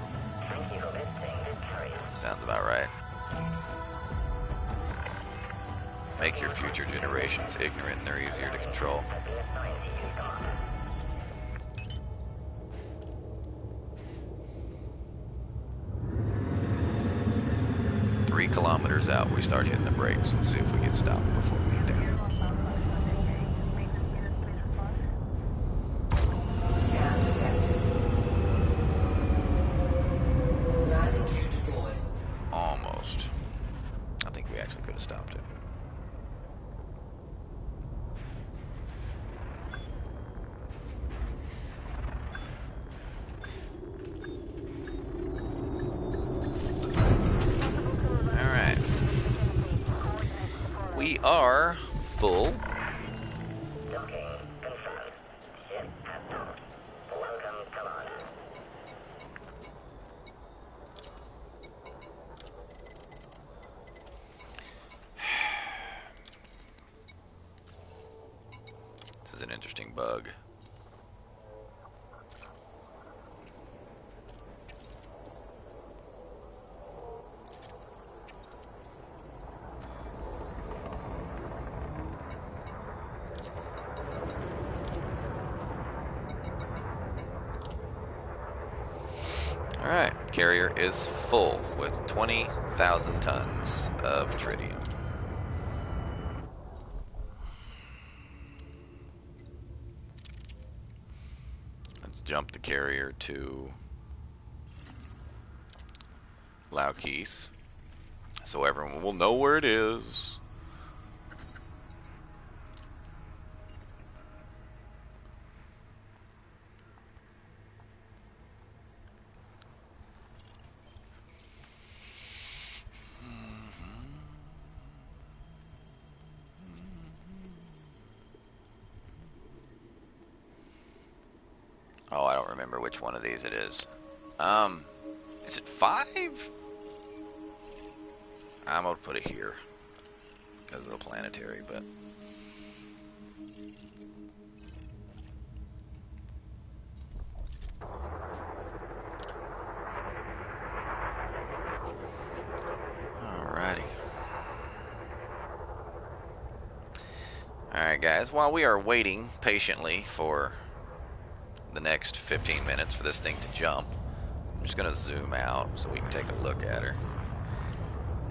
Speaker 5: Thank you for visiting this carrier.
Speaker 1: Sounds about right. Make your future generations ignorant and they're easier to control.
Speaker 5: Has been assigned to you, Commander.
Speaker 1: 3 kilometers out, we start hitting the brakes and see if we get stopped before we get down.
Speaker 3: Scan detected. Landing gear deployed.
Speaker 1: Almost. I think we actually could have stopped it. Alright. We are full.
Speaker 5: Docking confirmed. Ship has docked. Welcome, Commander.
Speaker 1: This is an interesting bug. Alright, carrier is full with 20,000 tons of tritium. Let's jump the carrier to Laukis so everyone will know where it is. Oh, I don't remember which one of these it is. Is it 5? I'm gonna put it here because of the planetary, but guys, while we are waiting patiently for the next 15 minutes for this thing to jump, I'm just going to zoom out so we can take a look at her.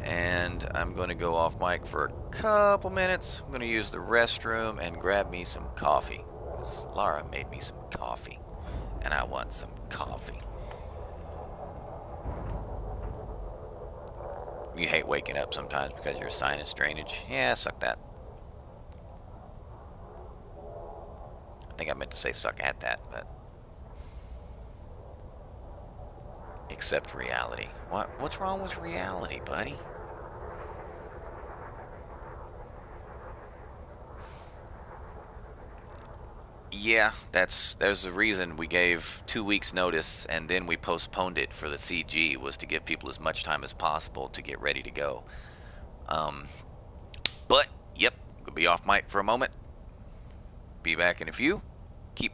Speaker 1: And I'm going to go off mic for a couple minutes. I'm going to use the restroom and grab me some coffee. Laura made me some coffee, and I want some coffee. You hate waking up sometimes because of your sinus drainage. Yeah, suck that. I think I meant to say suck at that, but accept reality. What's wrong with reality, buddy? Yeah, there's a reason we gave 2 weeks notice and then we postponed it for the CG, was to give people as much time as possible to get ready to go. But yep, gonna be off mic for a moment. Be back in a few. Keep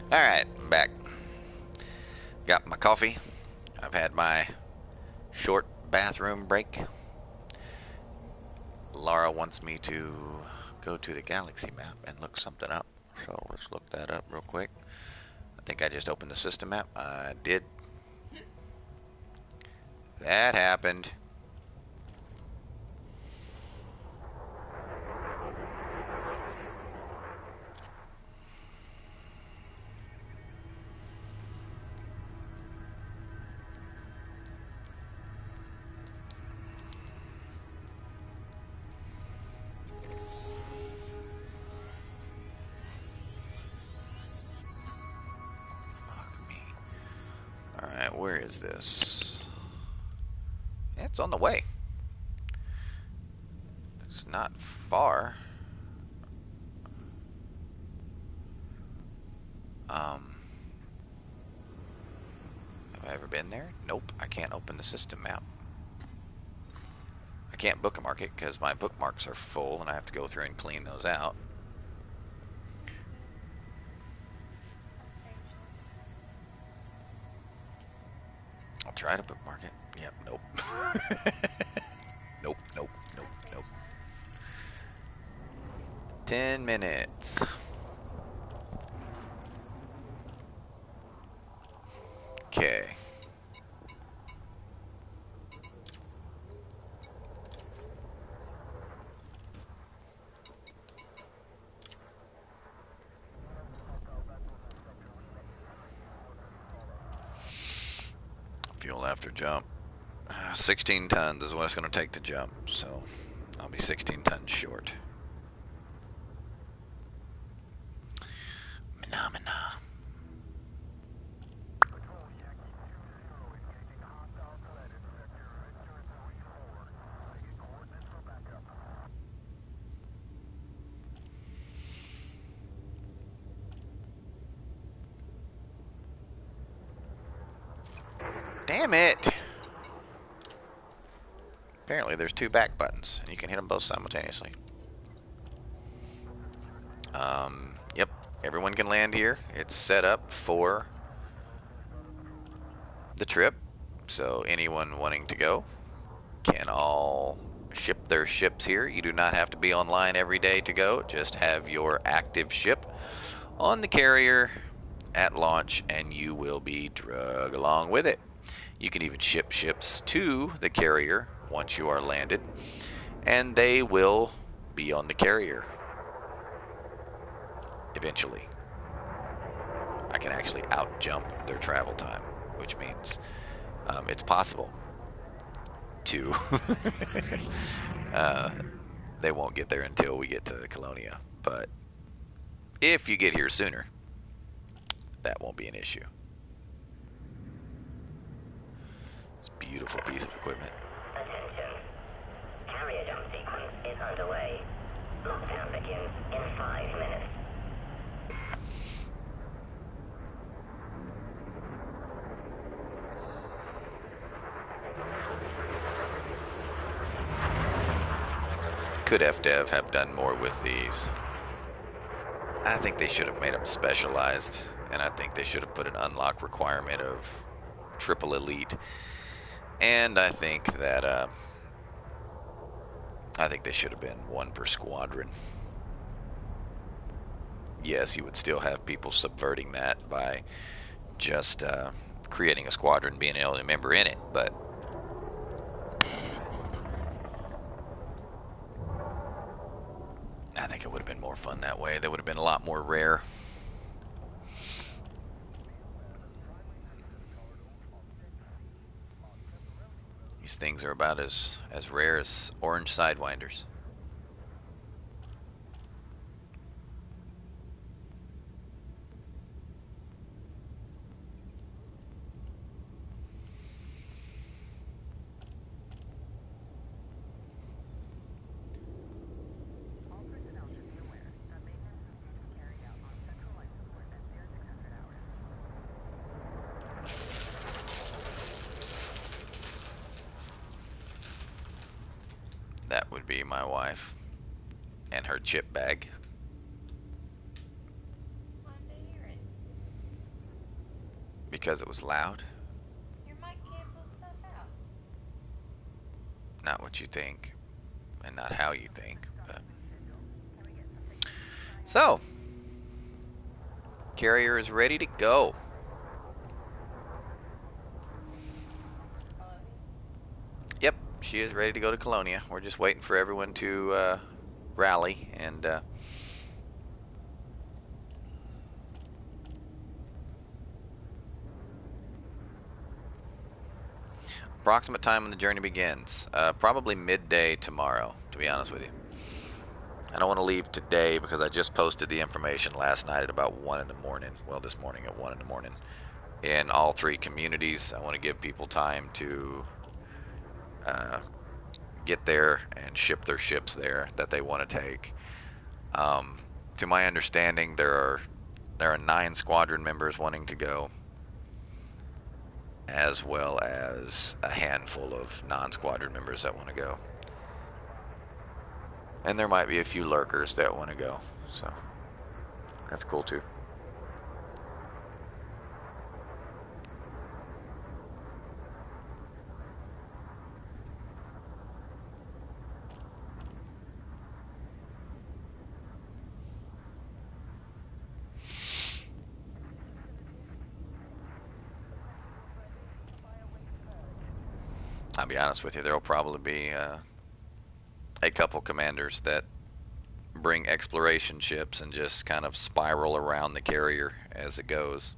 Speaker 1: Alright, I'm back. Got my coffee. I've had my short bathroom break. Laura wants me to go to the galaxy map and look something up. So let's look that up real quick. I think I just opened the system map. I did. That happened. is this? It's on the way. It's not far. Have I ever been there? Nope, I can't open the system map. I can't bookmark it because my bookmarks are full and I have to go through and clean those out. I'll try to bookmark it. Yep, nope. Nope, nope, nope, nope. 10 minutes. Okay. Fuel after jump. 16 tons is what it's going to take to jump, so I'll be 16 tons short. Phenomena. Damn it! Apparently there's two back buttons, and you can hit them both simultaneously. Yep, everyone can land here. It's set up for the trip, so anyone wanting to go can all ship their ships here. You do not have to be online every day to go. Just have your active ship on the carrier at launch, and you will be drug along with it. You can even ship ships to the carrier once you are landed, and they will be on the carrier eventually. I can actually out jump their travel time, which means it's possible to they won't get there until we get to Colonia, but if you get here sooner, that won't be an issue. It's a beautiful piece of equipment.
Speaker 5: Attention. Carrier jump sequence is underway. Lockdown begins in 5 minutes.
Speaker 1: Could FDev have done more with these? I think they should have made them specialized, and I think they should have put an unlock requirement of triple elite. And I think that they should have been one per squadron. Yes, you would still have people subverting that by just creating a squadron, being the only member in it, but I think it would have been more fun that way. They would have been a lot more rare. These things are about as rare as orange sidewinders. That would be my wife and her chip bag.
Speaker 6: Why did they hear it?
Speaker 1: Because it was loud.
Speaker 6: Your mic cancels stuff out.
Speaker 1: Not what you think, and not how you think. But so, carrier is ready to go.
Speaker 6: Hello?
Speaker 1: Yep, she is ready to go to Colonia. We're just waiting for everyone to rally, and approximate time when the journey begins. Probably midday tomorrow, to be honest with you. I don't want to leave today because I just posted the information last night at about 1 in the morning. Well, this morning at 1 in the morning. in all three communities. I want to give people time to get there and ship their ships there that they want to take. To my understanding, there are 9 squadron members wanting to go, as well as a handful of non-squadron members that want to go. And there might be a few lurkers that want to go, so that's cool too. I'll be honest with you, there'll probably be a couple commanders that bring exploration ships and just kind of spiral around the carrier as it goes.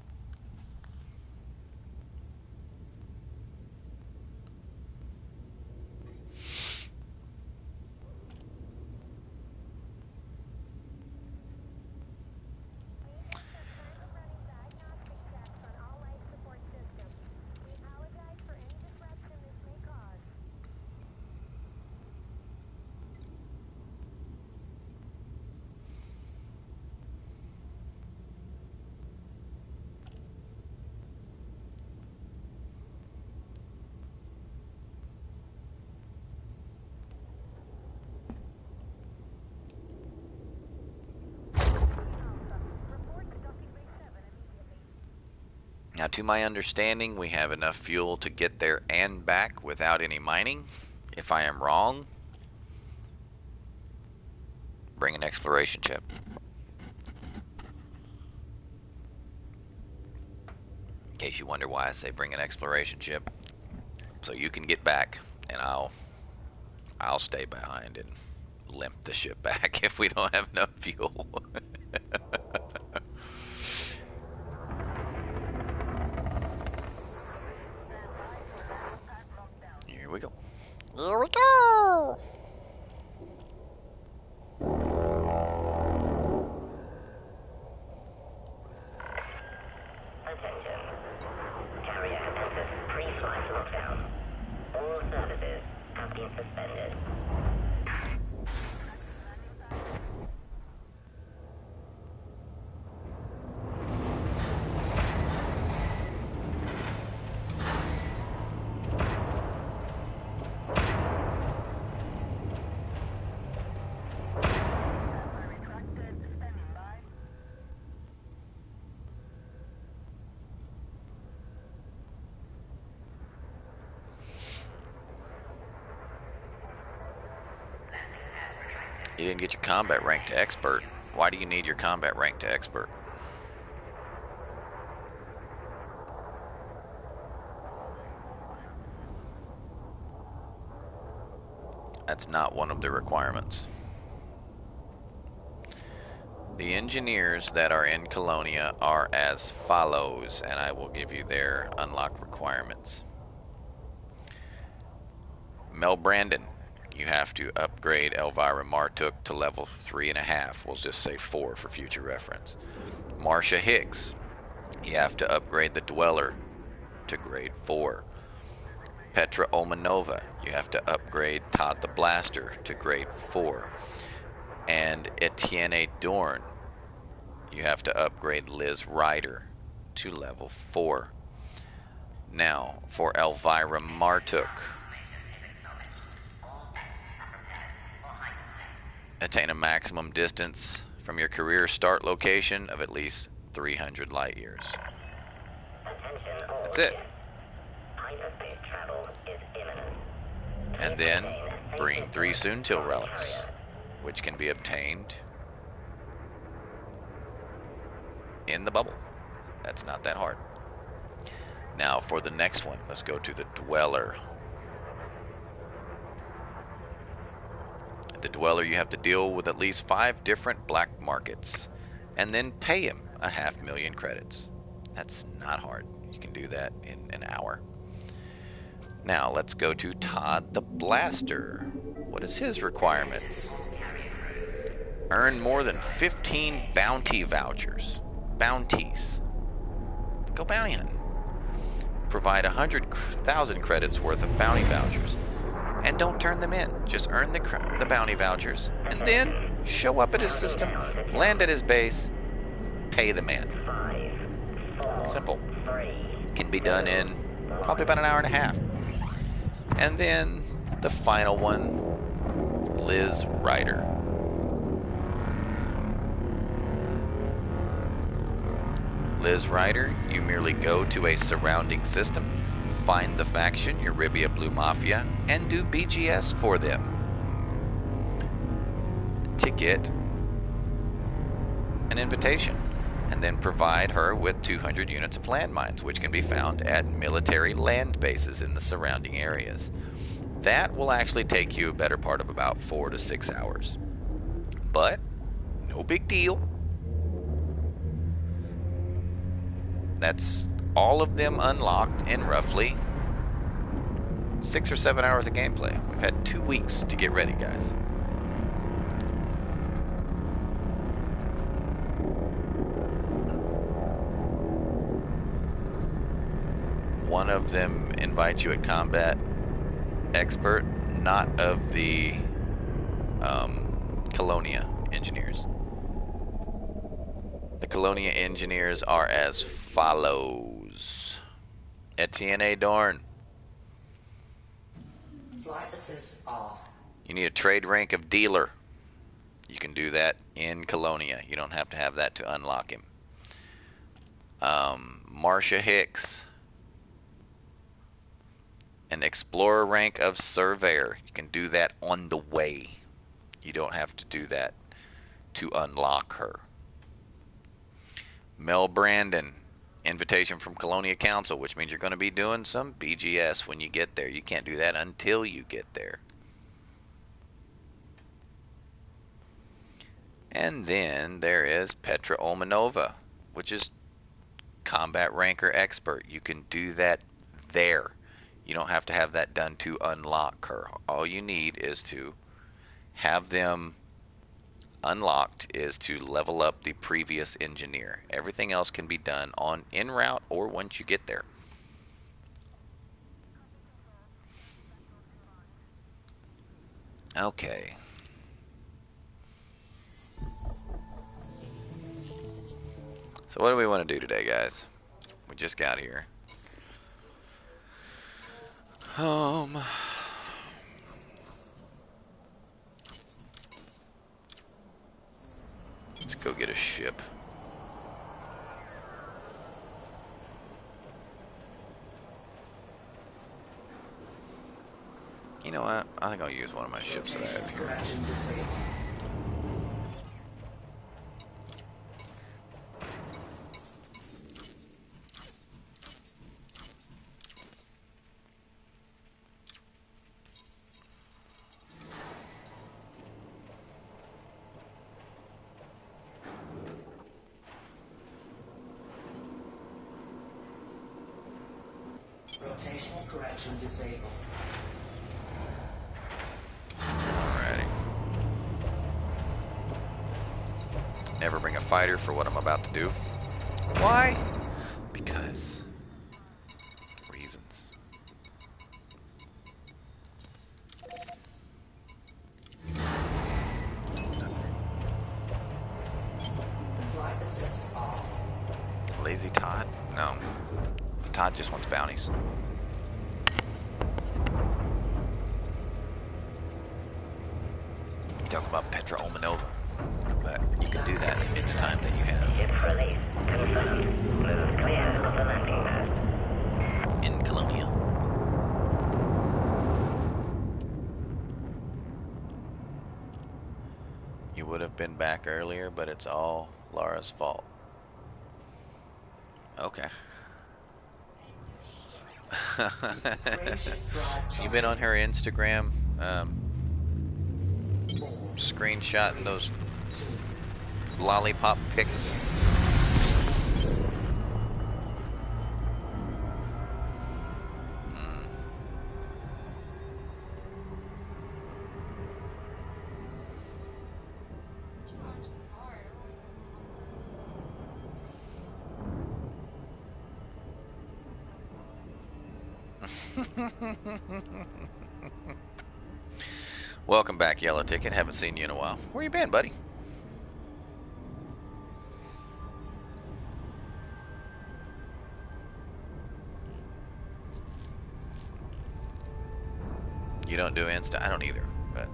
Speaker 1: Now, to my understanding, we have enough fuel to get there and back without any mining. If I am wrong, bring an exploration ship. In case you wonder why I say bring an exploration ship, so you can get back, and I'll stay behind and limp the ship back if we don't have enough fuel. Here we go. Here we go.
Speaker 5: Attention. Carrier has entered pre-flight lockdown. All services have been suspended.
Speaker 1: You didn't get your combat rank to expert. Why do you need your combat rank to expert? That's not one of the requirements. The engineers that are in Colonia are as follows, and I will give you their unlock requirements. Mel Brandon, you have to upgrade Elvira Martuk to level 3.5. We'll just say 4 for future reference. Marcia Hicks, you have to upgrade the Dweller to grade 4. Petra Omanova, you have to upgrade Todd the Blaster to grade 4. And Etienne Dorn, you have to upgrade Liz Ryder to level 4. Now, for Elvira Martuk, attain a maximum distance from your career start location of at least 300 light years.
Speaker 5: Attention all
Speaker 1: That's it.
Speaker 5: ships. Hyperspace travel is imminent.
Speaker 1: And
Speaker 5: Please
Speaker 1: then
Speaker 5: obtain a safe
Speaker 1: bring 3
Speaker 5: distance
Speaker 1: Soontil
Speaker 5: from the
Speaker 1: relics,
Speaker 5: carrier.
Speaker 1: which can be obtained in the bubble. That's not that hard. Now for the next one, let's go to the Dweller. The Dweller, you have to deal with at least 5 different black markets and then pay him 500,000 credits. That's not hard. You can do that in an hour. Now let's go to Todd the Blaster. What is his requirements? Earn more than 15 bounty vouchers. Bounties. Go bounty hunting. provide 100,000 credits worth of bounty vouchers. And don't turn them in. Just earn the bounty vouchers, and then show up at his system, land at his base, pay the man.
Speaker 5: 5, 4,
Speaker 1: Simple.
Speaker 5: 3,
Speaker 1: Can be done in probably about an hour and a half. And then the final one, Liz Ryder. Liz Ryder, you merely go to a surrounding system, find the faction, Euribia Blue Mafia, and do BGS for them. To get an invitation, and then provide her with 200 units of landmines, which can be found at military land bases in the surrounding areas. That will actually take you a better part of about 4 to 6 hours. But, no big deal. That's all of them unlocked in roughly 6 or 7 hours of gameplay. We've had 2 weeks to get ready, guys. One of them invites you at combat expert, not of the Colonia engineers. The Colonia engineers are as follows. Etienne A. Dorn.
Speaker 3: Flight assist off.
Speaker 1: You need a trade rank of dealer. You can do that in Colonia. You don't have to have that to unlock him. Marcia Hicks. An explorer rank of surveyor. You can do that on the way. You don't have to do that to unlock her. Mel Brandon. Invitation from Colonia Council, which means you're going to be doing some BGS when you get there. You can't do that until you get there. And then there is Petra Omanova, which is combat ranker expert. You can do that there. You don't have to have that done to unlock her. All you need is to have them unlocked is to level up the previous engineer. Everything else can be done on en route or once you get there. Okay. So what do we want to do today, guys? We just got here. Let's go get a ship. You know what? I think I'll use one of my ships that I have here.
Speaker 3: Correction disabled. Rotational correction disabled.
Speaker 1: Alrighty. Never bring a fighter for what I'm about to do. Why? Because reasons.
Speaker 3: Flight assist off.
Speaker 1: Lazy Todd? No. Todd just wants bounties. You talk about Petra Omanova, but you can do that in the time that you have.
Speaker 5: Ship release confirmed. Move clear of the landing pad.
Speaker 1: In Colonia. You would have been back earlier, but it's all Laura's fault. Okay. You've been on her Instagram, screenshotting those lollipop pics. Welcome back, Yellow Ticket. Haven't seen you in a while. Where you been, buddy? You don't do Insta? I don't either, but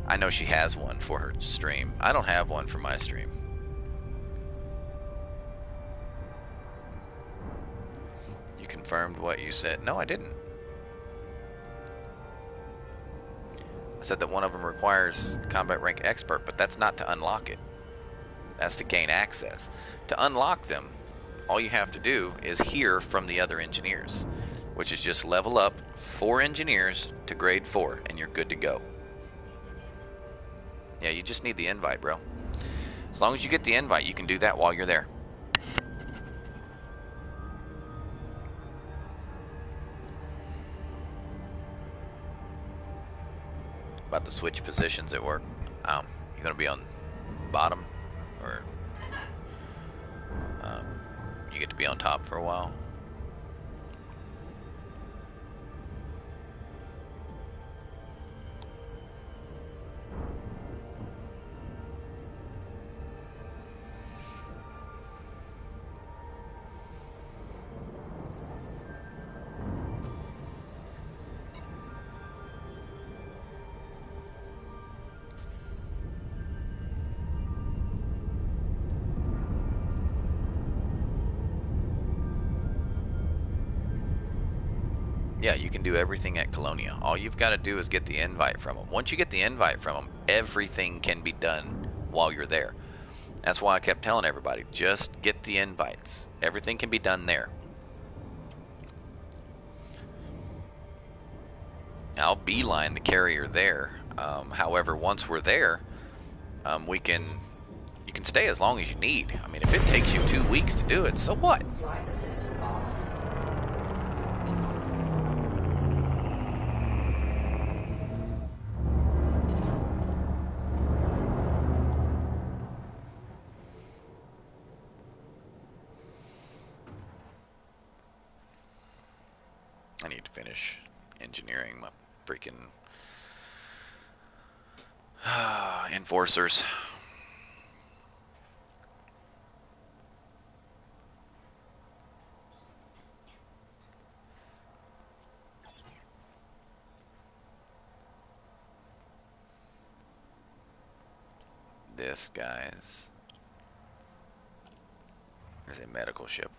Speaker 1: I know she has one for her stream. I don't have one for my stream. You confirmed what you said? No, I didn't. I said that one of them requires combat rank expert, but that's not to unlock it. That's to gain access. To unlock them, all you have to do is hear from the other engineers, which is just level up 4 engineers to grade 4, and you're good to go. Yeah, you just need the invite, bro. As long as you get the invite, you can do that while you're there. About to switch positions at work. You're gonna be on bottom, or you get to be on top for a while. Yeah, you can do everything at Colonia. All you've got to do is get the invite from them. Once you get the invite from them, everything can be done while you're there. That's why I kept telling everybody, just get the invites. Everything can be done there. I'll beeline the carrier there. However, once we're there, you can stay as long as you need. I mean, if it takes you 2 weeks to do it, so what?
Speaker 3: Flight assist off.
Speaker 1: I need to finish engineering my freaking enforcers. This, guys, is a medical ship.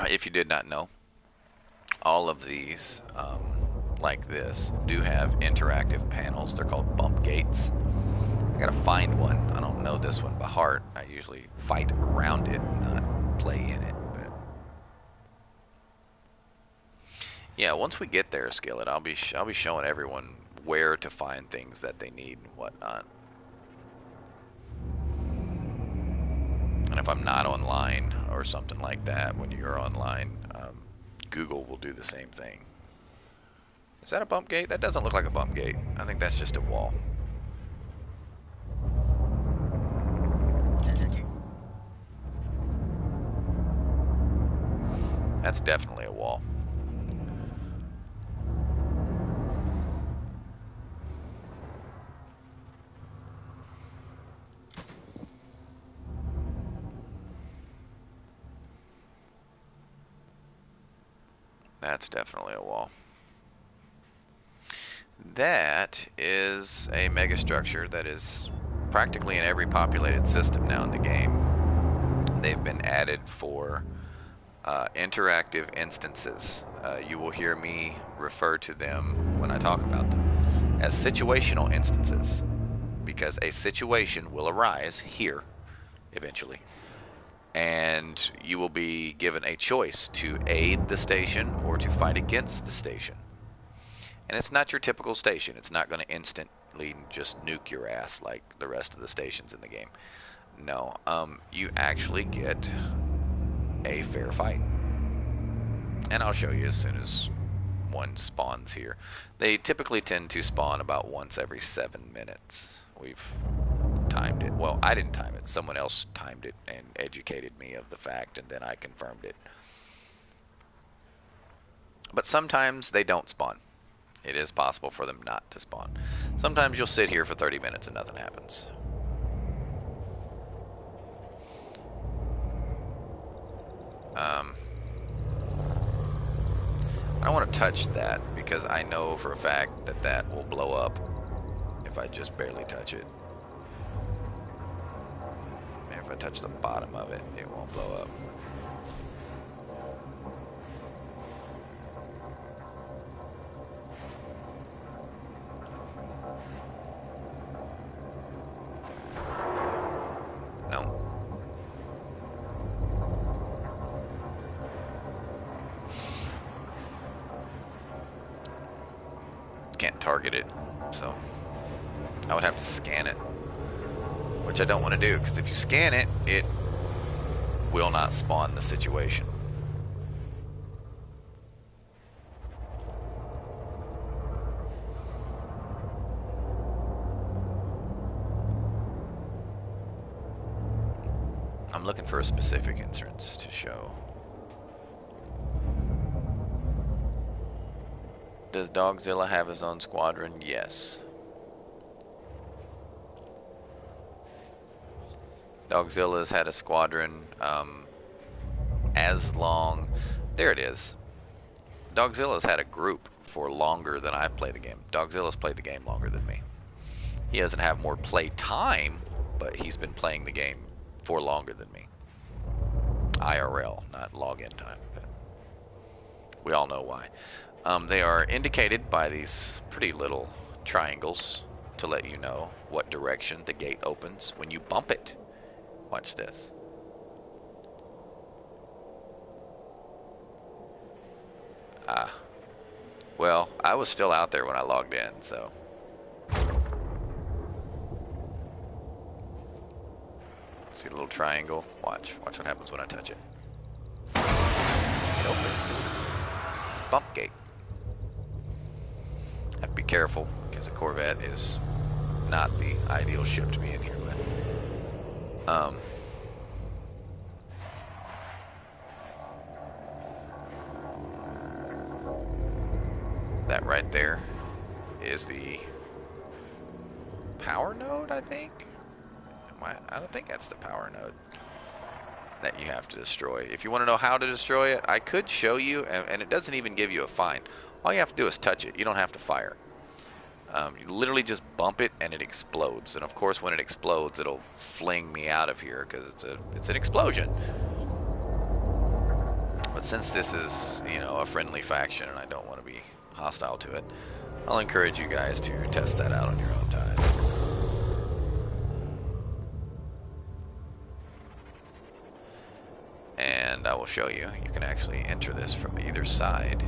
Speaker 1: If you did not know, all of these, like this, do have interactive panels. They're called bump gates. I gotta find one. I don't know this one by heart. I usually fight around it, not play in it. But yeah, once we get there, Skillet, I'll be showing everyone where to find things that they need and whatnot. And if I'm not online or something like that, when you're online, Google will do the same thing. Is that a bump gate? That doesn't look like a bump gate. I think that's just a wall. That's definitely a wall. That's definitely a wall. That is a megastructure that is practically in every populated system now in the game. They've been added for interactive instances. You will hear me refer to them when I talk about them as situational instances, because a situation will arise here eventually, and you will be given a choice to aid the station or to fight against the station. And it's not your typical station. It's not going to instantly just nuke your ass like the rest of the stations in the game. No, you actually get a fair fight. And I'll show you as soon as one spawns here. They typically tend to spawn about once every 7 minutes. We've timed it. Well, I didn't time it. Someone else timed it and educated me of the fact, and then I confirmed it. But sometimes they don't spawn. It is possible for them not to spawn. Sometimes you'll sit here for 30 minutes and nothing happens. I don't want to touch that because I know for a fact that that will blow up if I just barely touch it. And if I touch the bottom of it, it won't blow up. No. Can't target it, so I would have to scan it, which I don't want to do, because if you scan it, it will not spawn the situation. I'm looking for a specific instance to show. Does Dogzilla have his own squadron? Yes. Dogzilla's had a squadron as long... There it is. Dogzilla's had a group for longer than I've played the game. Dogzilla's played the game longer than me. He doesn't have more play time, but he's been playing the game for longer than me. IRL, not login time. But we all know why. They are indicated by these pretty little triangles to let you know what direction the gate opens when you bump it. Watch this. Well, I was still out there when I logged in, so. See the little triangle? Watch what happens when I touch it. It opens. It's a bump gate. Have to be careful because a Corvette is not the ideal ship to be in here with. That right there is the power node, I think. I don't think that's the power node that you have to destroy. If you want to know how to destroy it, I could show you, and it doesn't even give you a fine. All you have to do is touch it. You don't have to fire. You literally just bump it and it explodes. And of course, when it explodes, it'll fling me out of here because it's an explosion. But since this is, you know, a friendly faction and I don't want to be hostile to it, I'll encourage you guys to test that out on your own time. And I will show you. You can actually enter this from either side.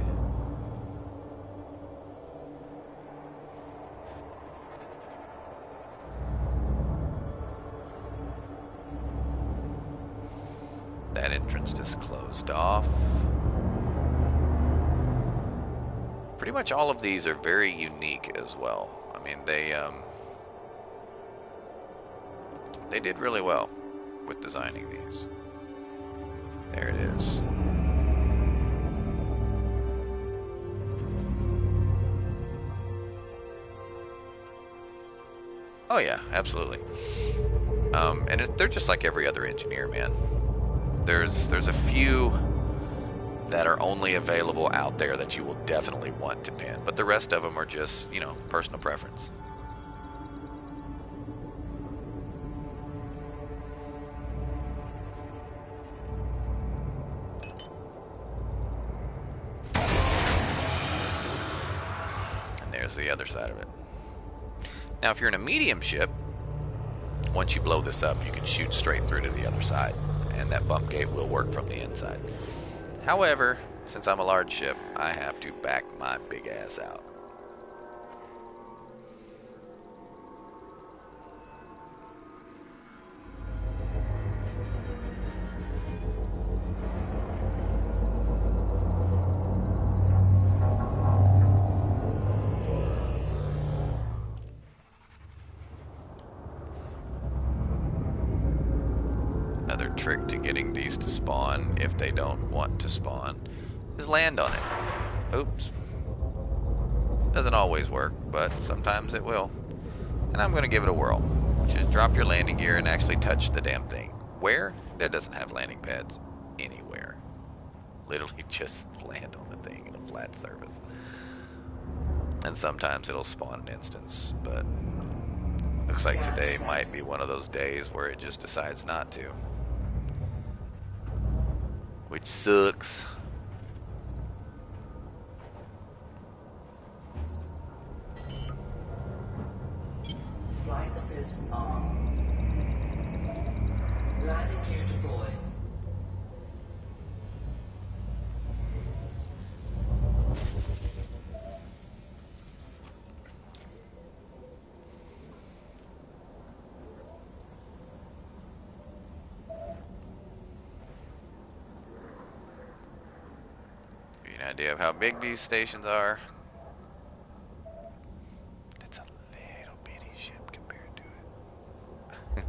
Speaker 1: That entrance is closed off. Pretty much all of these are very unique as well. I mean, they did really well with designing these. There it is. Oh yeah, absolutely. And they're just like every other engineer, man. There's a few that are only available out there that you will definitely want to pin, but the rest of them are just, you know, personal preference. And there's the other side of it. Now, if you're in a medium ship, once you blow this up, you can shoot straight through to the other side, and that bump gate will work from the inside. However, since I'm a large ship, I have to back my big ass out. favorite trick to getting these to spawn if they don't want to spawn is land on it. Oops. Doesn't always work, but sometimes it will. And I'm going to give it a whirl, which is drop your landing gear and actually touch the damn thing. Where? That doesn't have landing pads anywhere. Literally just land on the thing in a flat surface. And sometimes it'll spawn an instance, but looks like today might be one of those days where it just decides not to. Which sucks.
Speaker 3: Flight assist on. Landing gear deployed.
Speaker 1: Give you an idea of how big these stations are. It's a little bitty ship compared to it.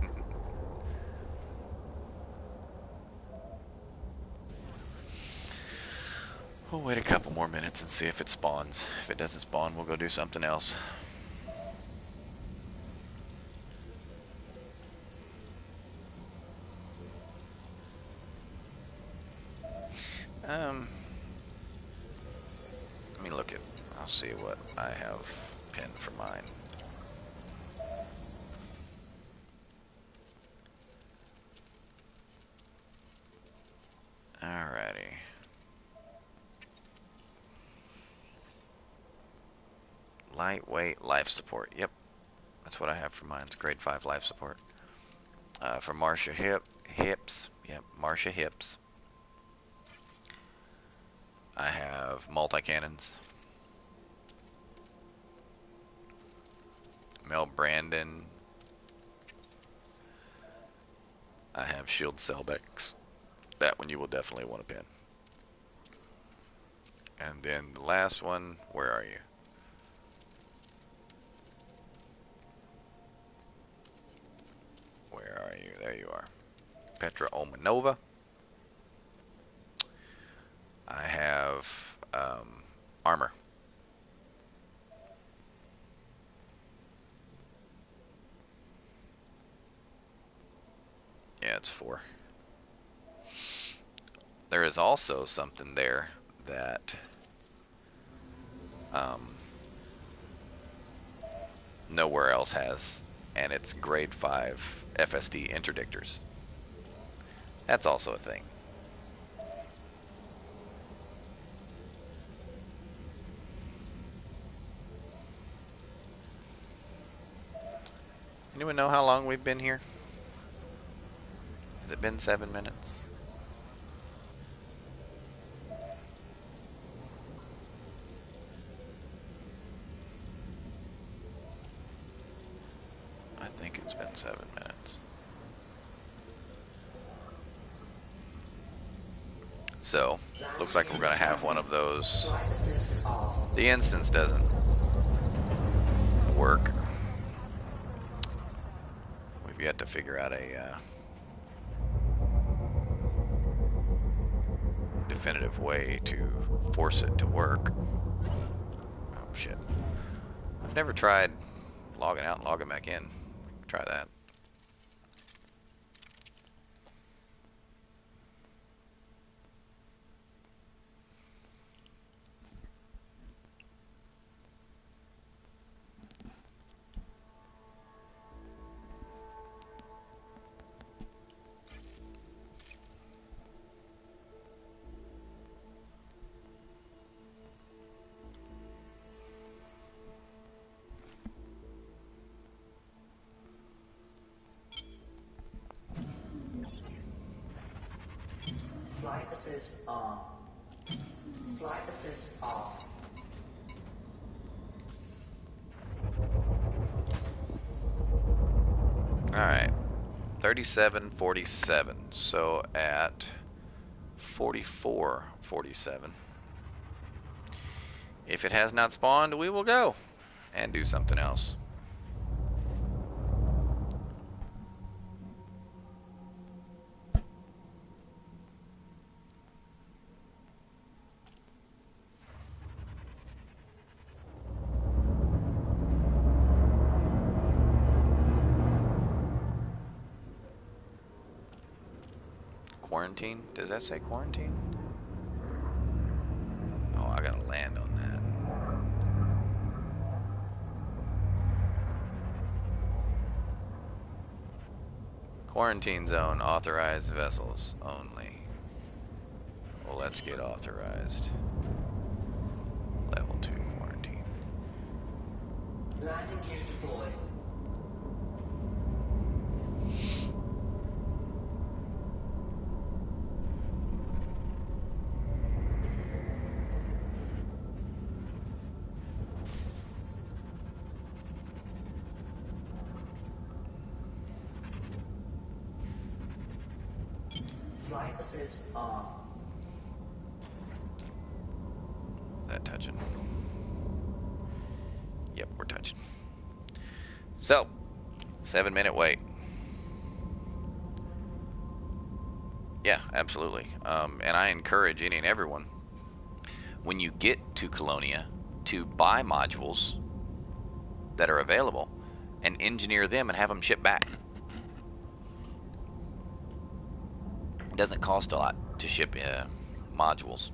Speaker 1: We'll wait a couple more minutes and see if it spawns. If it doesn't spawn, we'll go do something else. Let me look at, I'll see what I have pinned for mine. Alrighty. Lightweight life support. Yep, that's what I have for mine. It's grade 5 life support. For Marcia hips. Yep, Marcia hips. I have multi-cannons. Mel Brandon. I have shield Selbecks. That one you will definitely want to pin. And then the last one, where are you? Where are you? There you are. Petra Omanova. I have armor. Yeah, it's 4. There is also something there that nowhere else has, and it's grade 5 FSD interdictors. That's also a thing. Anyone know how long we've been here? Has it been 7 minutes? I think it's been 7 minutes. So, looks like we're going to have one of those.
Speaker 3: Flight assist off.
Speaker 1: The instance doesn't work. We've yet to figure out a definitive way to force it to work. Oh shit. I've never tried logging out and logging back in. Try that.
Speaker 3: Flight assist on. Flight assist off.
Speaker 1: Alright. 37:47. So at 44:47. If it has not spawned, we will go and do something else. quarantine? Does that say quarantine? Oh, I gotta land on that. Quarantine zone, authorized vessels only. Well, let's get authorized. Level 2 quarantine.
Speaker 3: Landing gear deployed. Flight assist on.
Speaker 1: Is that touching? Yep, we're touching. So, 7-minute wait. Yeah, absolutely. And I encourage any and everyone, when you get to Colonia, to buy modules that are available and engineer them and have them shipped back. It doesn't cost a lot to ship modules.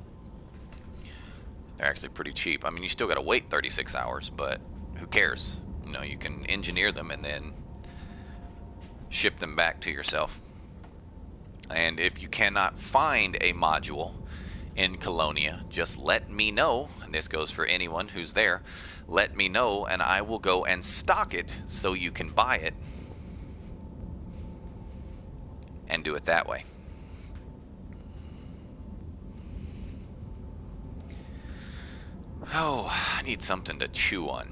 Speaker 1: They're actually pretty cheap. I mean, you still got to wait 36 hours, but who cares? You know, you can engineer them and then ship them back to yourself. And if you cannot find a module in Colonia, just let me know, and this goes for anyone who's there, let me know and I will go and stock it so you can buy it and do it that way. Oh, I need something to chew on.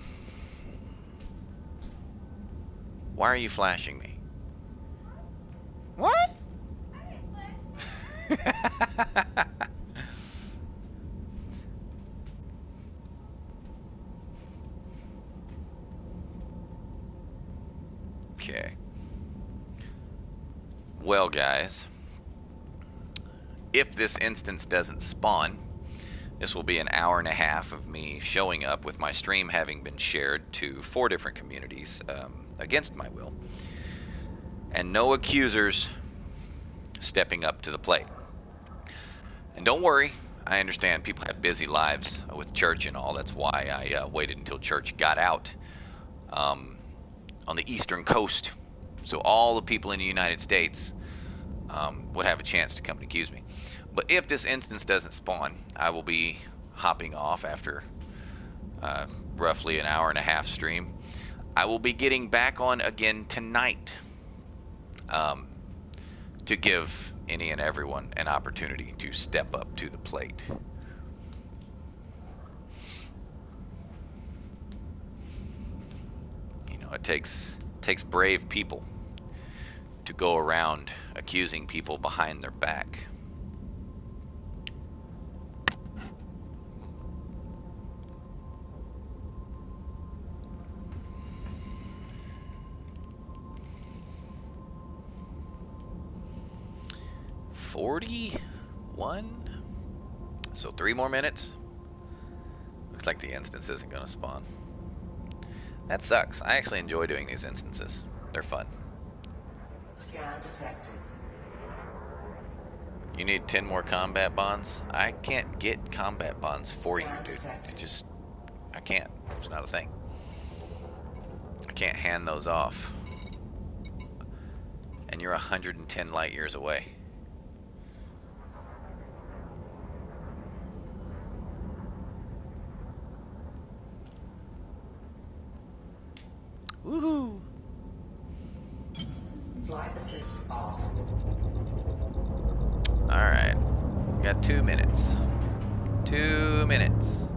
Speaker 1: Why are you flashing me? What? Okay. Well, guys, if this instance doesn't spawn, this will be an hour and a half of me showing up with my stream having been shared to 4 different communities against my will, and no accusers stepping up to the plate. And don't worry, I understand people have busy lives with church and all. That's why I waited until church got out on the eastern coast, so all the people in the United States would have a chance to come and accuse me. But if this instance doesn't spawn, I will be hopping off after roughly an hour and a half stream. I will be getting back on again tonight to give any and everyone an opportunity to step up to the plate. You know, it takes brave people to go around accusing people behind their back. $41. So 3 more minutes. Looks like the instance isn't going to spawn. That sucks. I actually enjoy doing these instances. They're fun.
Speaker 3: Scan detected.
Speaker 1: You need 10 more combat bonds? I can't get combat bonds for you, dude. It just, I can't. It's not a thing. I can't hand those off. And you're 110 light years away. Woohoo!
Speaker 3: Flight assist off.
Speaker 1: Alright. Got 2 minutes. 2 minutes.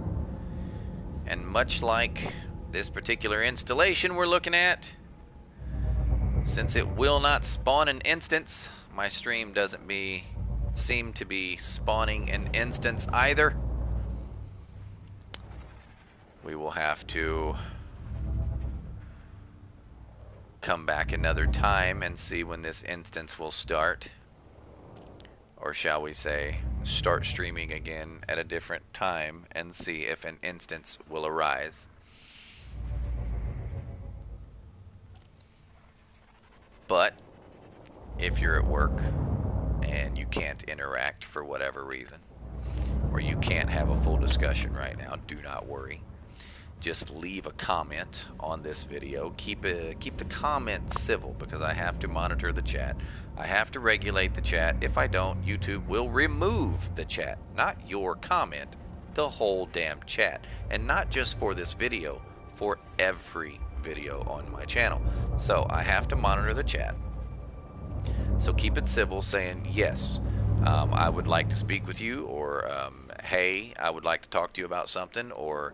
Speaker 1: And much like this particular installation we're looking at, since it will not spawn an instance, my stream doesn't seem to be spawning an instance either. We will have to come back another time and see when this instance will start. Or shall we say, start streaming again at a different time and see if an instance will arise. But if you're at work and you can't interact for whatever reason, or you can't have a full discussion right now, do not worry. Just leave a comment on this video. Keep the comments civil, because I have to monitor the chat. I have to regulate the chat. If I don't, YouTube will remove the chat. Not your comment, the whole damn chat. And not just for this video, for every video on my channel. So I have to monitor the chat. So keep it civil, saying yes, I would like to speak with you, or hey, I would like to talk to you about something, or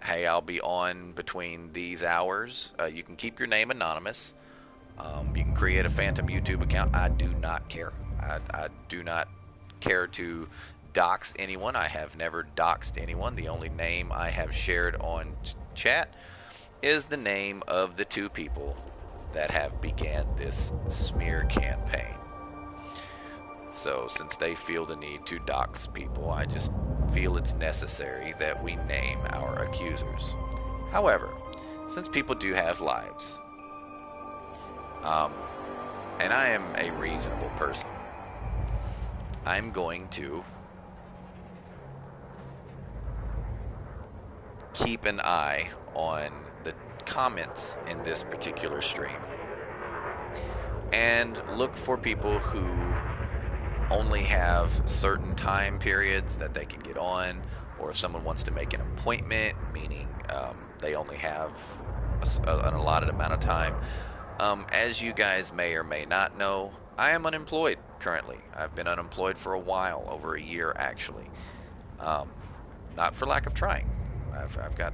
Speaker 1: hey, I'll be on between these hours. You can keep your name anonymous. You can create a phantom YouTube account. I do not care. I do not care to dox anyone. I have never doxed anyone. The only name I have shared on chat is the name of the two people that have began this smear campaign. So since they feel the need to dox people, I just feel it's necessary that we name our accusers. However, since people do have lives, and I am a reasonable person, I'm going to keep an eye on the comments in this particular stream and look for people who only have certain time periods that they can get on, or if someone wants to make an appointment, meaning they only have an allotted amount of time. As you guys may or may not know, I am unemployed currently. I've been unemployed for a while, over a year actually. Not for lack of trying. I've got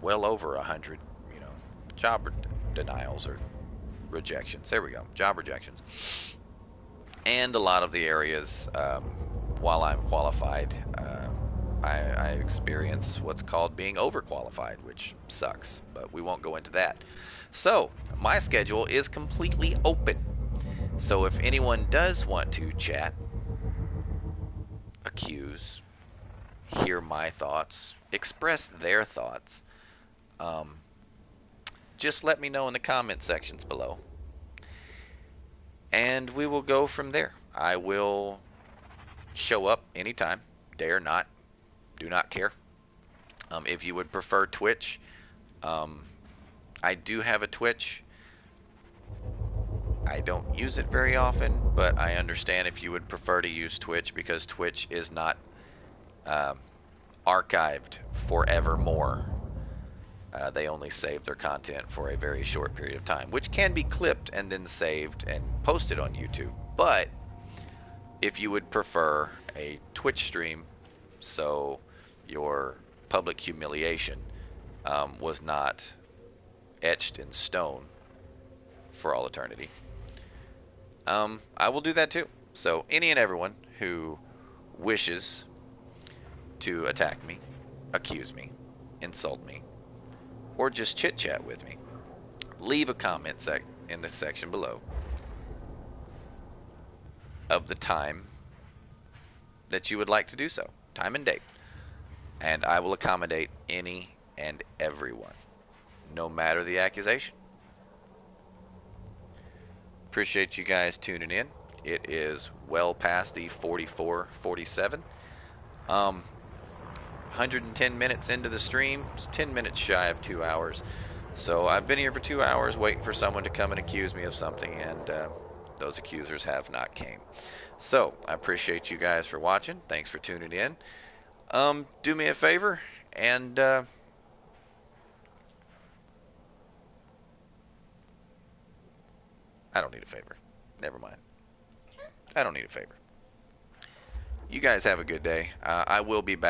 Speaker 1: well over 100, job denials or rejections. There we go, job rejections. And a lot of the areas, while I'm qualified, I experience what's called being overqualified, which sucks, but we won't go into that. So my schedule is completely open. So if anyone does want to chat, accuse, hear my thoughts, express their thoughts, just let me know in the comment sections below, and we will go from there. I will show up anytime, day or not, do not care. If you would prefer Twitch, I do have a Twitch. I don't use it very often, but I understand if you would prefer to use Twitch, because Twitch is not archived forevermore. They only save their content for a very short period of time, which can be clipped and then saved and posted on YouTube. But if you would prefer a Twitch stream, so your public humiliation was not etched in stone for all eternity, I will do that too. So any and everyone who wishes to attack me, accuse me, insult me, or just chit chat with me, leave a comment in the section below of the time that you would like to do so, time and date, and I will accommodate any and everyone, no matter the accusation. Appreciate you guys tuning in. It is well past the 44-47. 110 minutes into the stream. It's 10 minutes shy of 2 hours. So I've been here for 2 hours waiting for someone to come and accuse me of something, and those accusers have not came. So I appreciate you guys for watching. Thanks for tuning in. Do me a favor, and I don't need a favor. Never mind. I don't need a favor. You guys have a good day. I will be back.